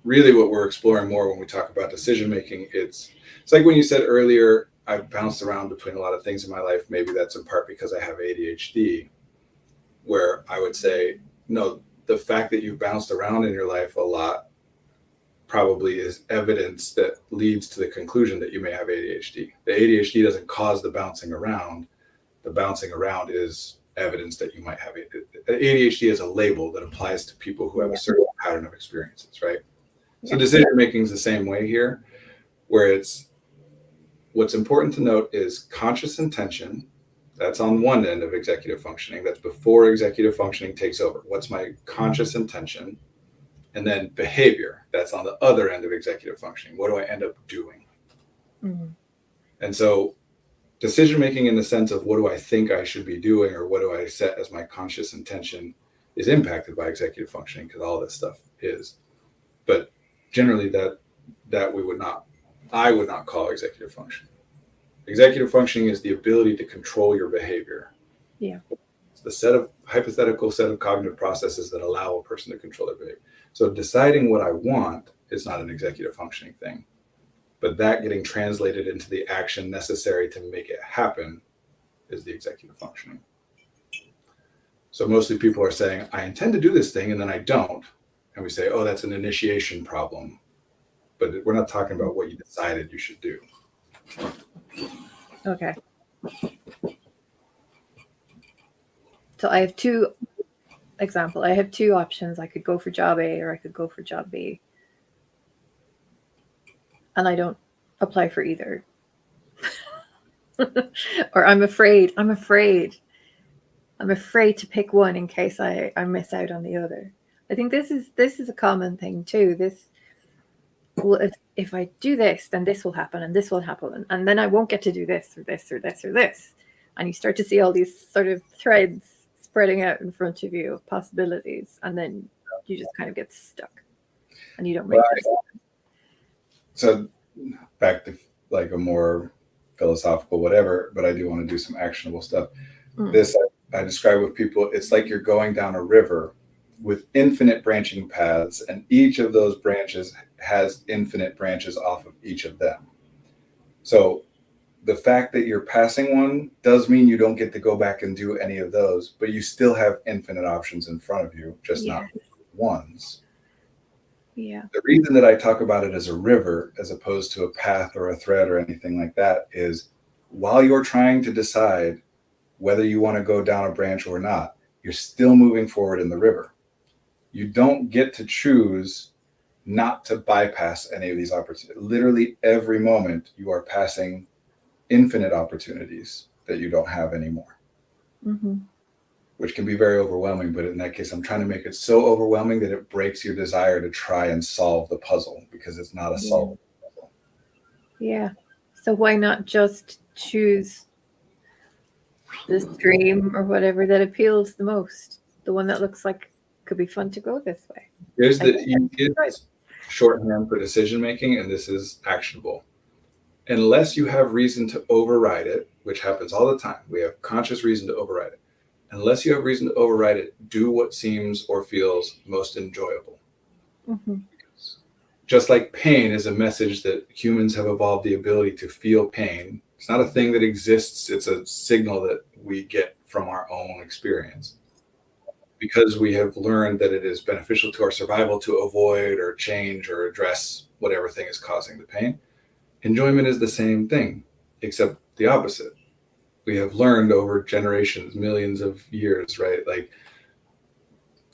really what we're exploring more when we talk about decision making, it's like when you said earlier, I've bounced around between a lot of things in my life. Maybe that's in part because I have ADHD, where I would say, no, the fact that you've bounced around in your life a lot probably is evidence that leads to the conclusion that you may have ADHD. The ADHD doesn't cause the bouncing around. The bouncing around is evidence that you might have ADHD as a label that applies to people who have a certain pattern of experiences, right? So decision making is the same way here, where it's what's important to note is conscious intention. That's on one end of executive functioning. That's before executive functioning takes over. What's my conscious intention? And then behavior. That's on the other end of executive functioning. What do I end up doing? Mm-hmm. And so decision making in the sense of what do I think I should be doing or what do I set as my conscious intention is impacted by executive functioning because all this stuff is. But generally that I would not call executive functioning. Executive functioning is the ability to control your behavior. Yeah. It's the hypothetical set of cognitive processes that allow a person to control their behavior. So deciding what I want is not an executive functioning thing, but that getting translated into the action necessary to make it happen is the executive functioning. So mostly people are saying, I intend to do this thing and then I don't. And we say, oh, that's an initiation problem. But we're not talking about what you decided you should do. Okay. So I have two options. I could go for job A or I could go for job B. And I don't apply for either. Or I'm afraid to pick one in case I miss out on the other. I think this is a common thing too. Well, if I do this, then this will happen and this will happen. And then I won't get to do this or this or this or this. And you start to see all these sort of threads spreading out in front of you of possibilities. And then you just kind of get stuck and you don't make it. So back to like a more philosophical whatever, but I do want to do some actionable stuff. This I describe with people, it's like you're going down a river with infinite branching paths, and each of those branches has infinite branches off of each of them. So the fact that you're passing one does mean you don't get to go back and do any of those, but you still have infinite options in front of you, just not ones. Yeah. The reason that I talk about it as a river as opposed to a path or a thread or anything like that is while you're trying to decide whether you want to go down a branch or not, you're still moving forward in the river. You don't get to choose not to bypass any of these opportunities. Literally every moment you are passing infinite opportunities that you don't have anymore, which can be very overwhelming. But in that case, I'm trying to make it so overwhelming that it breaks your desire to try and solve the puzzle because it's not a solvable puzzle. Yeah. So why not just choose the stream or whatever that appeals the most? The one that looks like could be fun to go this way. Here's shorthand for decision making, and this is actionable. Unless you have reason to override it, which happens all the time, we have conscious reason to override it. Unless you have reason to override it, do what seems or feels most enjoyable. Just like pain is a message that humans have evolved the ability to feel pain. It's not a thing that exists. It's a signal that we get from our own experience. Because we have learned that it is beneficial to our survival to avoid or change or address whatever thing is causing the pain. Enjoyment is the same thing, except the opposite. We have learned over generations, millions of years, right? Like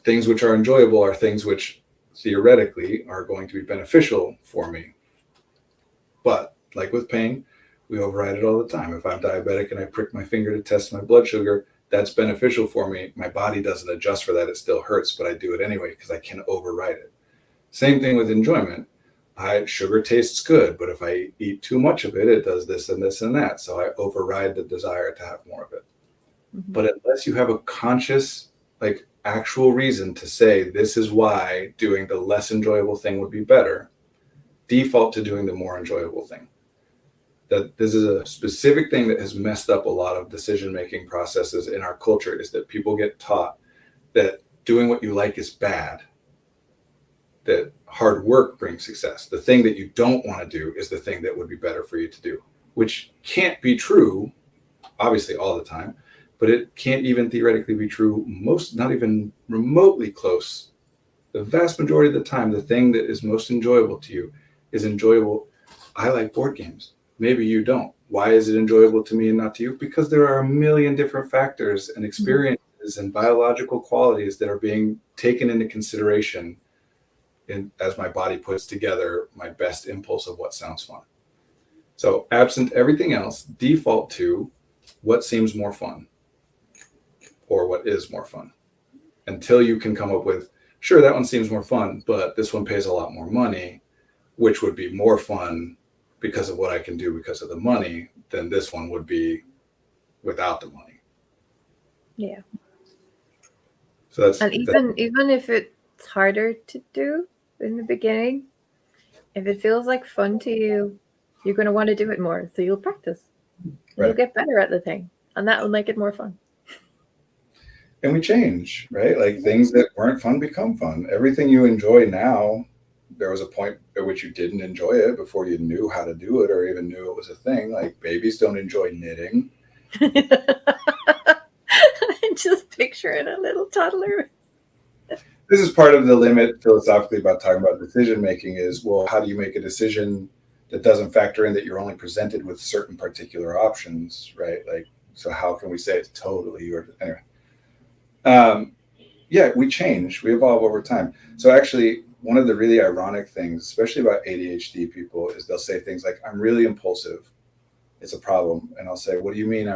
things which are enjoyable are things which theoretically are going to be beneficial for me. But like with pain, we override it all the time. If I'm diabetic and I prick my finger to test my blood sugar, that's beneficial for me. My body doesn't adjust for that. It still hurts, but I do it anyway because I can override it. Same thing with enjoyment. Sugar tastes good, but if I eat too much of it, it does this and this and that. So I override the desire to have more of it. But unless you have a conscious, like actual reason to say, this is why doing the less enjoyable thing would be better, default to doing the more enjoyable thing. That this is a specific thing that has messed up a lot of decision-making processes in our culture, is that people get taught that doing what you like is bad, that hard work brings success. The thing that you don't want to do is the thing that would be better for you to do, which can't be true, obviously, all the time, but it can't even theoretically be true, not even remotely close. The vast majority of the time, the thing that is most enjoyable to you is enjoyable. I like board games. Maybe you don't. Why is it enjoyable to me and not to you? Because there are a million different factors and experiences and biological qualities that are being taken into consideration as my body puts together my best impulse of what sounds fun. So absent everything else, default to what seems more fun or what is more fun, until you can come up with, sure, that one seems more fun, but this one pays a lot more money, which would be more fun because of what I can do because of the money than this one would be without the money. Yeah. So that's, and even if it's harder to do in the beginning, if it feels like fun to you, you're going to want to do it more. So you'll practice. Right. You'll get better at the thing, and that will make it more fun. And we change, right? Like things that weren't fun become fun. Everything you enjoy now, there was a point at which you didn't enjoy it before you knew how to do it or even knew it was a thing. Like babies don't enjoy knitting. I'm just picturing a little toddler. This is part of the limit philosophically about talking about decision making is, well, how do you make a decision that doesn't factor in that you're only presented with certain particular options, right? Like, so how can we say it's totally, or anyway. Yeah, we change, we evolve over time. So actually, one of the really ironic things, especially about ADHD people, is they'll say things like, I'm really impulsive. It's a problem. And I'll say, what do you mean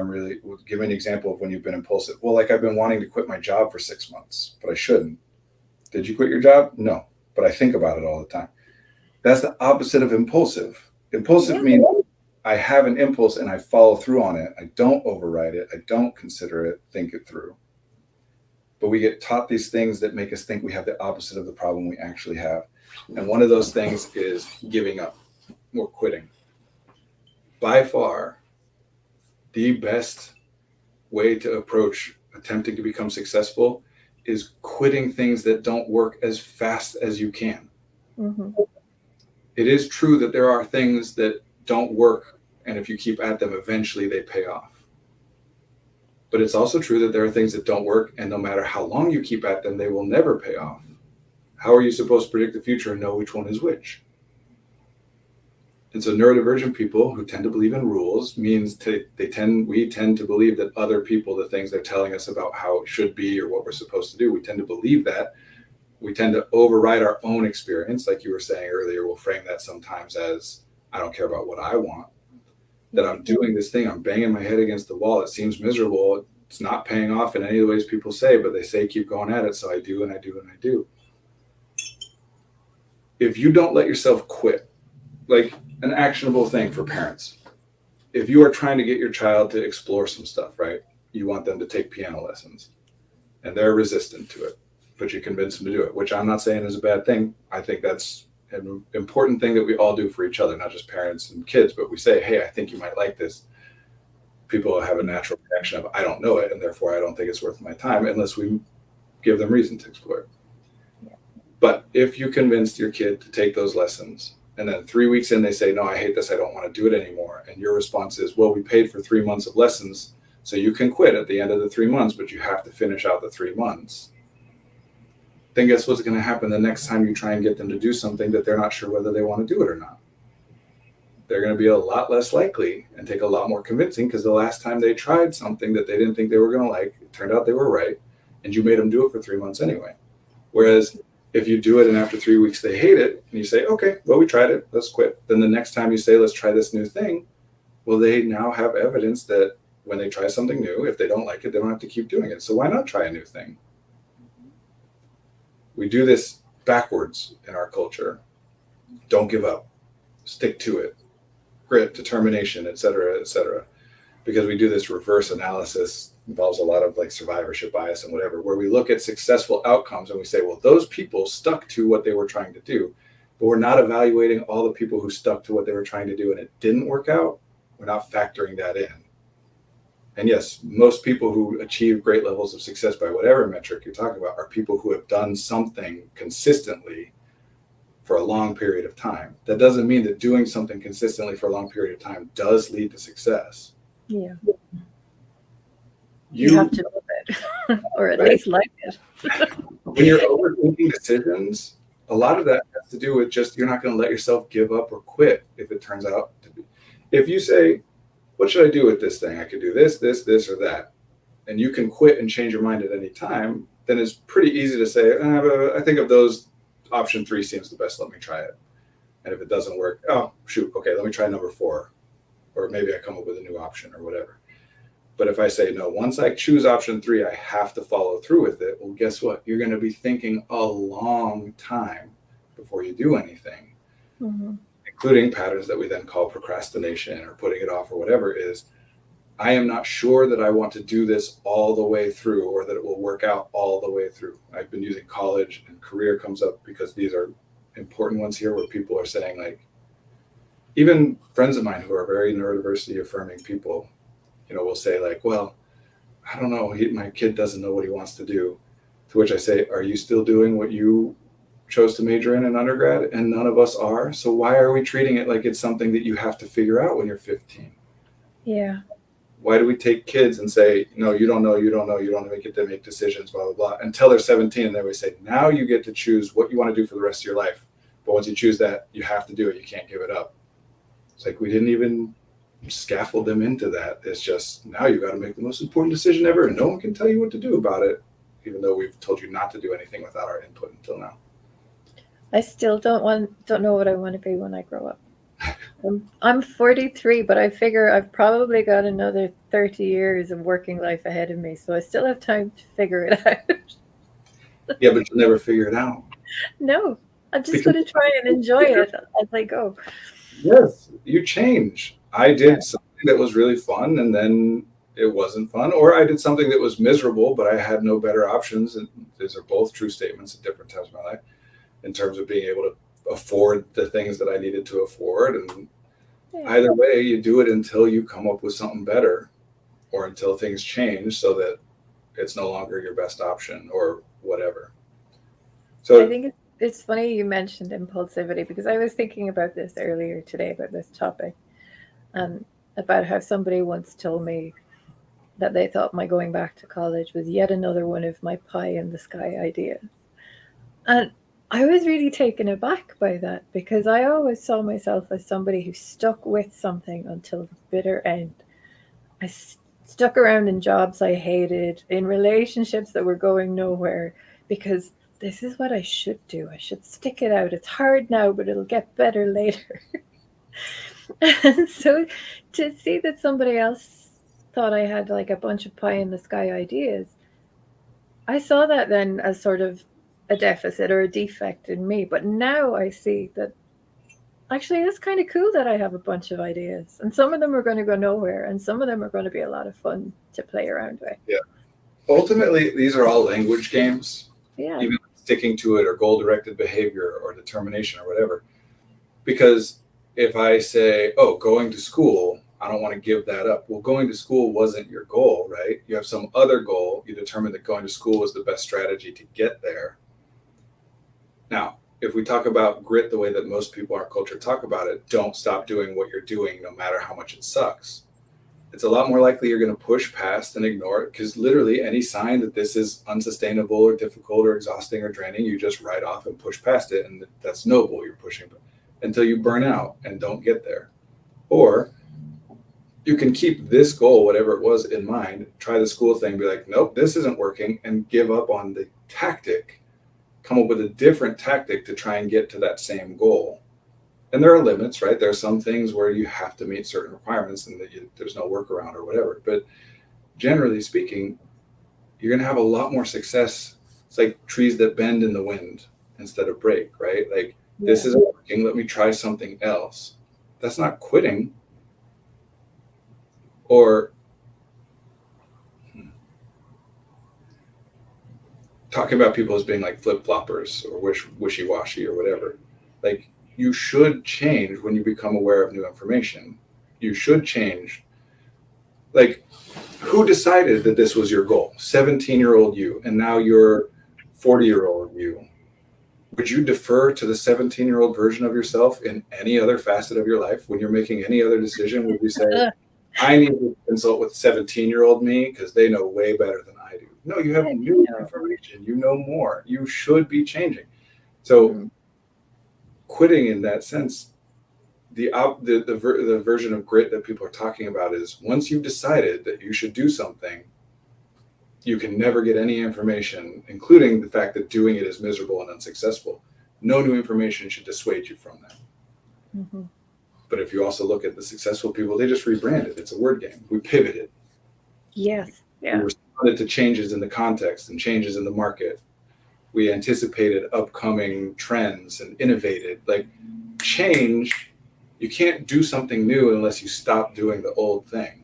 give me an example of when you've been impulsive? Well, like I've been wanting to quit my job for 6 months, but I shouldn't. Did you quit your job? No, but I think about it all the time. That's the opposite of impulsive. Impulsive means I have an impulse and I follow through on it. I don't override it. I don't consider it, think it through. But we get taught these things that make us think we have the opposite of the problem we actually have. And one of those things is giving up or quitting. By far, the best way to approach attempting to become successful is quitting things that don't work as fast as you can. Mm-hmm. It is true that there are things that don't work, and if you keep at them, eventually they pay off. But it's also true that there are things that don't work, and no matter how long you keep at them, they will never pay off. How are you supposed to predict the future and know which one is which? And so neurodivergent people who tend to believe in rules means we tend to believe that other people, the things they're telling us about how it should be or what we're supposed to do, we tend to believe that. We tend to override our own experience. Like you were saying earlier, we'll frame that sometimes as, I don't care about what I want. That I'm doing this thing, I'm banging my head against the wall. It seems miserable. It's not paying off in any of the ways people say, but they say keep going at it. So I do and I do and I do. If you don't let yourself quit, like an actionable thing for parents, if you are trying to get your child to explore some stuff, right? You want them to take piano lessons and they're resistant to it, but you convince them to do it, which I'm not saying is a bad thing. I think that's an important thing that we all do for each other, not just parents and kids, but we say, hey, I think you might like this. People have a natural reaction of, I don't know it, and therefore I don't think it's worth my time unless we give them reason to explore it. Yeah. But if you convinced your kid to take those lessons, and then 3 weeks in, they say, no, I hate this, I don't want to do it anymore. And your response is, well, we paid for 3 months of lessons, so you can quit at the end of the 3 months, but you have to finish out the 3 months. Then guess what's going to happen the next time you try and get them to do something that they're not sure whether they want to do it or not? They're going to be a lot less likely and take a lot more convincing, because the last time they tried something that they didn't think they were going to like, it turned out they were right, and you made them do it for 3 months anyway. Whereas if you do it and after 3 weeks they hate it, and you say, okay, well, we tried it, let's quit. Then the next time you say, let's try this new thing, well, they now have evidence that when they try something new, if they don't like it, they don't have to keep doing it. So why not try a new thing? We do this backwards in our culture. Don't give up. Stick to it. Grit, determination, et cetera, because we do this reverse analysis involves a lot of like survivorship bias and whatever, where we look at successful outcomes and we say, well, those people stuck to what they were trying to do, but we're not evaluating all the people who stuck to what they were trying to do and it didn't work out. We're not factoring that in. And yes, most people who achieve great levels of success by whatever metric you're talking about are people who have done something consistently for a long period of time. That doesn't mean that doing something consistently for a long period of time does lead to success. Yeah. You have to love it, or at least like it. When you're overthinking decisions, a lot of that has to do with just you're not going to let yourself give up or quit if it turns out to be. If you say, what should I do with this thing? I could do this, or that. And you can quit and change your mind at any time, then it's pretty easy to say, I think of those, option 3 seems the best, let me try it. And if it doesn't work, oh, shoot, okay, let me try number 4. Or maybe I come up with a new option or whatever. But if I say, no, once I choose option 3, I have to follow through with it. Well, guess what? You're going to be thinking a long time before you do anything, including patterns that we then call procrastination or putting it off or whatever is, I am not sure that I want to do this all the way through or that it will work out all the way through. I've been using college and career comes up because these are important ones here where people are saying like, even friends of mine who are very neurodiversity affirming people, will say like, well, I don't know, my kid doesn't know what he wants to do. To which I say, are you still doing what you chose to major in undergrad? And none of us are. So why are we treating it like it's something that you have to figure out when you're 15? Yeah. Why do we take kids and say, no, you don't know, get to make decisions, blah, blah, blah, until they're 17. And then we say, now you get to choose what you want to do for the rest of your life. But once you choose that, you have to do it. You can't give it up. It's like we didn't even scaffold them into that. It's just now you got to make the most important decision ever and no one can tell you what to do about it, even though we've told you not to do anything without our input until now. I still don't know what I want to be when I grow up. I'm 43, but I figure I've probably got another 30 years of working life ahead of me, so I still have time to figure it out. Yeah, but you'll never figure it out. No, I'm just going to try and enjoy it as I go. Yes, you change. I did something that was really fun and then it wasn't fun, or I did something that was miserable, but I had no better options. And these are both true statements at different times of my life in terms of being able to afford the things that I needed to afford. And either way, you do it until you come up with something better or until things change so that it's no longer your best option or whatever. So I think it's funny you mentioned impulsivity because I was thinking about this earlier today about this topic. About how somebody once told me that they thought my going back to college was yet another one of my pie in the sky ideas. And I was really taken aback by that because I always saw myself as somebody who stuck with something until the bitter end. I stuck around in jobs I hated, in relationships that were going nowhere, because this is what I should do. I should stick it out. It's hard now, but it'll get better later. And so to see that somebody else thought I had like a bunch of pie in the sky ideas, I saw that then as sort of a deficit or a defect in me. But now I see that actually it's kind of cool that I have a bunch of ideas and some of them are going to go nowhere and some of them are going to be a lot of fun to play around with. Yeah. Ultimately, these are all language games. Yeah. Even sticking to it or goal-directed behavior or determination or whatever. Because if I say, oh, going to school, I don't want to give that up. Well, going to school wasn't your goal, right? You have some other goal. You determined that going to school was the best strategy to get there. Now, if we talk about grit the way that most people in our culture talk about it, don't stop doing what you're doing no matter how much it sucks. It's a lot more likely you're going to push past and ignore it because literally any sign that this is unsustainable or difficult or exhausting or draining, you just write off and push past it. And that's noble, you're pushing until you burn out and don't get there. Or you can keep this goal, whatever it was, in mind, try the school thing, be like, nope, this isn't working, and give up on the tactic, come up with a different tactic to try and get to that same goal. And there are limits, right? There are some things where you have to meet certain requirements and that there's no workaround or whatever. But generally speaking, you're going to have a lot more success. It's like trees that bend in the wind instead of break, right? Like, this isn't working, let me try something else. That's not quitting. Or talking about people as being like flip-floppers or wishy-washy or whatever. Like, you should change when you become aware of new information. You should change. Like, who decided that this was your goal? 17-year-old you, and now you're 40-year-old you. Would you defer to the 17-year-old version of yourself in any other facet of your life when you're making any other decision? Would you say, I need to consult with 17-year-old me because they know way better than I do? No, you have new information. You know more. You should be changing. So quitting in that sense, the version of grit that people are talking about is once you've decided that you should do something, you can never get any information, including the fact that doing it is miserable and unsuccessful. No new information should dissuade you from that. Mm-hmm. But if you also look at the successful people, they just rebranded. It's a word game. We pivoted. Yes. Yeah. We responded to changes in the context and changes in the market. We anticipated upcoming trends and innovated. Like, change, you can't do something new unless you stop doing the old thing.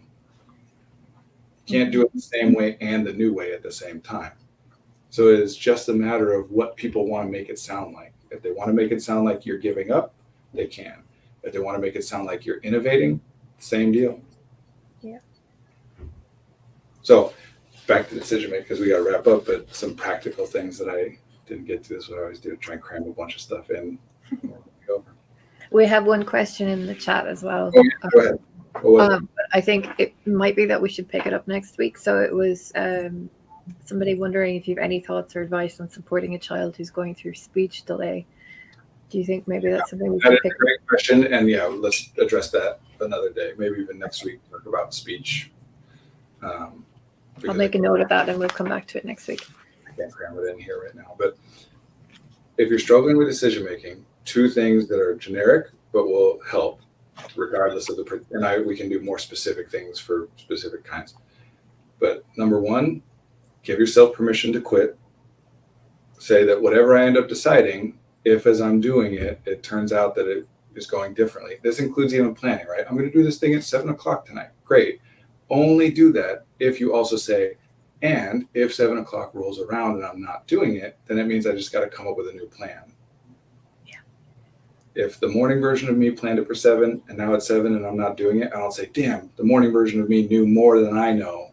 You can't do it the same way and the new way at the same time. So it's just a matter of what people want to make it sound like. If they want to make it sound like you're giving up, they can. If they want to make it sound like you're innovating, same deal. Yeah. So back to decision making, because we got to wrap up, but some practical things that I didn't get to. This is what I always do, try and cram a bunch of stuff in. We have one question in the chat as well. Oh, yeah, go ahead. What was it? I think it might be that we should pick it up next week. So it was somebody wondering if you have any thoughts or advice on supporting a child who's going through speech delay. Do you think maybe that's something we should pick up? Great question. And yeah, let's address that another day, maybe even next week, talk about speech. I'll make a note of that and we'll come back to it next week. I can't cram it in here right now. But if you're struggling with decision making, two things that are generic but will help regardless of we can do more specific things for specific kinds. But number one, give yourself permission to quit. Say that whatever I end up deciding, if as I'm doing it, it turns out that it is going differently. This includes even planning, right? I'm going to do this thing at 7:00 tonight. Great. Only do that if you also say, and if 7:00 rolls around and I'm not doing it, then it means I just got to come up with a new plan. If the morning version of me planned it for 7 and now it's 7 and I'm not doing it, and I'll say, damn, the morning version of me knew more than I know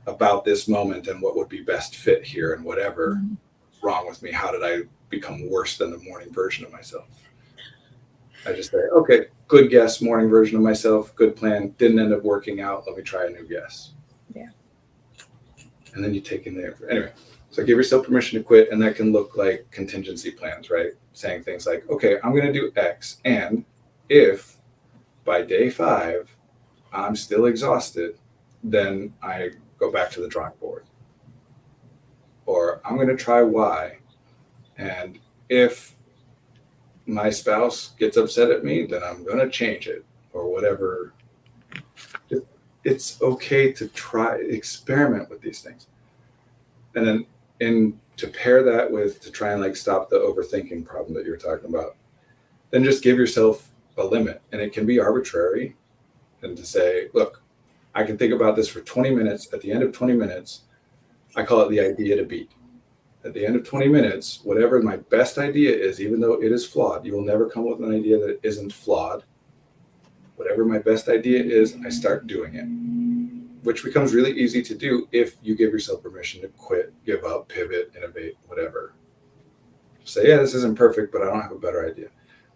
about this moment and what would be best fit here and whatever's wrong with me. How did I become worse than the morning version of myself? I just say, okay, good guess, morning version of myself, good plan, didn't end up working out. Let me try a new guess. Yeah. And then you take in there. Anyway, so give yourself permission to quit, and that can look like contingency plans, right? Saying things like, okay, I'm going to do X, and if by day 5 I'm still exhausted, then I go back to the drawing board. Or I'm going to try Y, and if my spouse gets upset at me, then I'm going to change it, or whatever. It's okay to experiment with these things. And then to pair that with, to try and like stop the overthinking problem that you're talking about, then just give yourself a limit. And it can be arbitrary, and to say, look, I can think about this for 20 minutes. At the end of 20 minutes, I call it the idea to beat. At the end of 20 minutes, whatever my best idea is, even though it is flawed, you will never come up with an idea that isn't flawed. Whatever my best idea is, I start doing it, which becomes really easy to do if you give yourself permission to quit, give up, pivot, innovate, whatever. Say, yeah, this isn't perfect, but I don't have a better idea.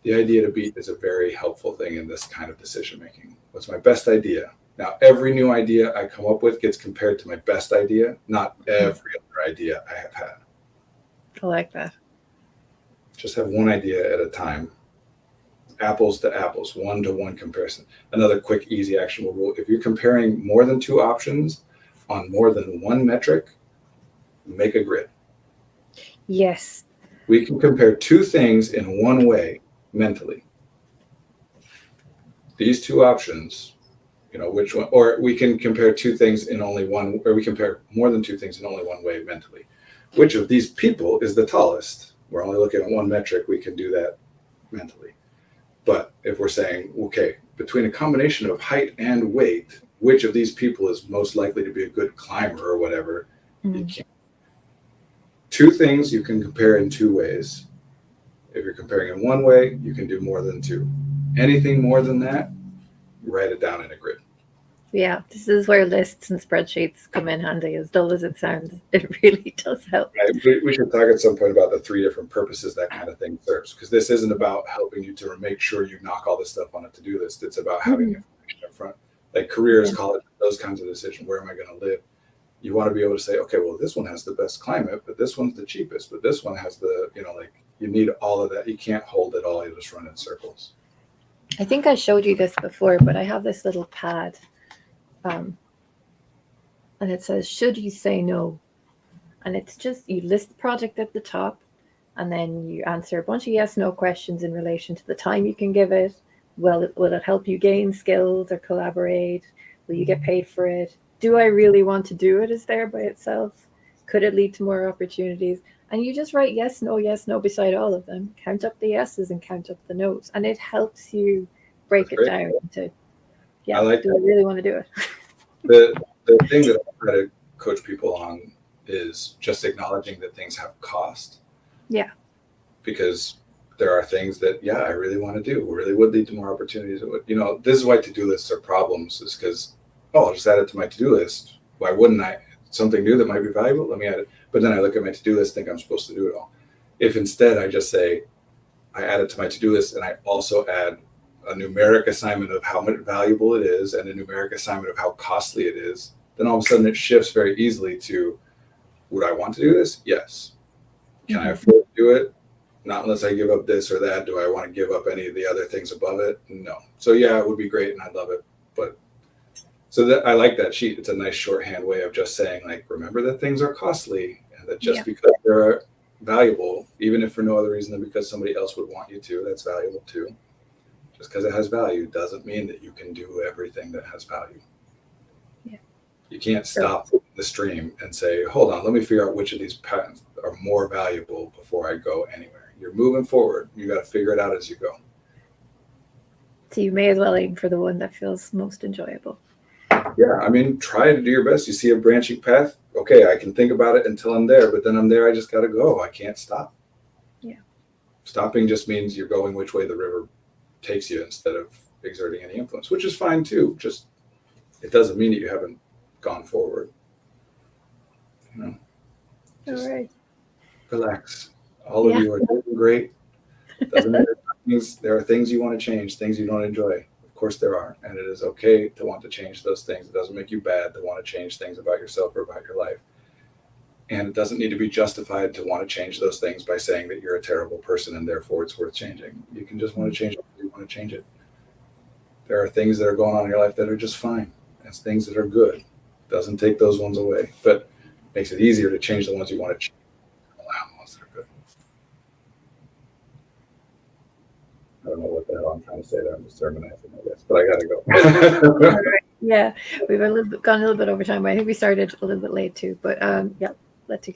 The idea to beat is a very helpful thing in this kind of decision making. What's my best idea? Now, every new idea I come up with gets compared to my best idea, not every other idea I have had. I like that. Just have one idea at a time. Apples to apples, 1-to-1 comparison. Another quick, easy, actionable rule. If you're comparing more than 2 options on more than 1 metric, make a grid. Yes. We can compare 2 things in 1 way mentally. These 2 options, which one, or we can compare 2 things in only one, or we compare more than 2 things in only 1 way mentally. Which of these people is the tallest? We're only looking at 1 metric. We can do that mentally. But if we're saying, okay, between a combination of height and weight, which of these people is most likely to be a good climber or whatever, you can't. two things you can compare in two ways. If you're comparing in one way, you can do more than two. Anything more than that, write it down in a grid. Yeah, this is where lists and spreadsheets come in handy. As dull as it sounds, it really does help. Right? We should talk at some point about the three different purposes that kind of thing serves, because this isn't about helping you to make sure you knock all this stuff on a to-do list. It's about having information up front, like careers, college, those kinds of decisions. Where am I going to live? You want to be able to say, okay, well, this one has the best climate, but this one's the cheapest, but this one has the, like you need all of that. You can't hold it all. You just run in circles. I think I showed you this before, but I have this little pad. And it says, should you say no? And it's just, you list the project at the top, and then you answer a bunch of yes, no questions in relation to the time you can give it. Will it help you gain skills or collaborate? Will you get paid for it? Do I really want to do it is there by itself? Could it lead to more opportunities? And you just write yes, no beside all of them. Count up the yeses and count up the no's. And it helps you break it down into, do I really want to do it? The thing that I try to coach people on is just acknowledging that things have cost. Yeah. Because there are things that, I really want to do, really would lead to more opportunities. This is why to-do lists are problems, is because, I'll just add it to my to-do list. Why wouldn't I? Something new that might be valuable, let me add it. But then I look at my to-do list, think I'm supposed to do it all. If instead I just say, I add it to my to-do list, and I also add a numeric assignment of how much valuable it is and a numeric assignment of how costly it is, then all of a sudden it shifts very easily to, would I want to do this? Yes. Can I afford to do it? Not unless I give up this or that. Do I want to give up any of the other things above it? No. So it would be great and I'd love it. But so that I like that sheet. It's a nice shorthand way of just saying, like, remember that things are costly, and that just because they're valuable, even if for no other reason than because somebody else would want you to, that's valuable too. Just because it has value doesn't mean that you can do everything that has value. Yeah. You can't stop the stream and say, hold on, let me figure out which of these patterns are more valuable before I go anywhere. You're moving forward. You got to figure it out as you go. So you may as well aim for the one that feels most enjoyable. Yeah, I mean, try to do your best. You see a branching path, okay, I can think about it until I'm there, but then I'm there, I just got to go. I can't stop. Yeah. Stopping just means you're going which way the river takes you instead of exerting any influence, which is fine too. Just, it doesn't mean that you haven't gone forward. All right. Relax. All of you are doing great. Doesn't matter. There are things you want to change, things you don't enjoy. Of course there are. And it is okay to want to change those things. It doesn't make you bad to want to change things about yourself or about your life. And it doesn't need to be justified to want to change those things by saying that you're a terrible person and therefore it's worth changing. You can just want to change it if you want to change it. There are things that are going on in your life that are just fine. It's things that are good. It doesn't take those ones away, but makes it easier to change the ones you want to change. Allow the ones that are good. I don't know what the hell I'm trying to say there. I'm just sermonizing, I guess, but I got to go. All right. Yeah, we've gone a little bit over time, but I think we started a little bit late too. But let you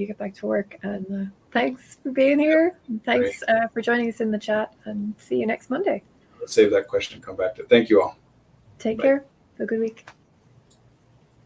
get back to work. And thanks for being here. And thanks for joining us in the chat. And see you next Monday. Let's save that question and come back to it. Thank you all. Take care. Have a good week.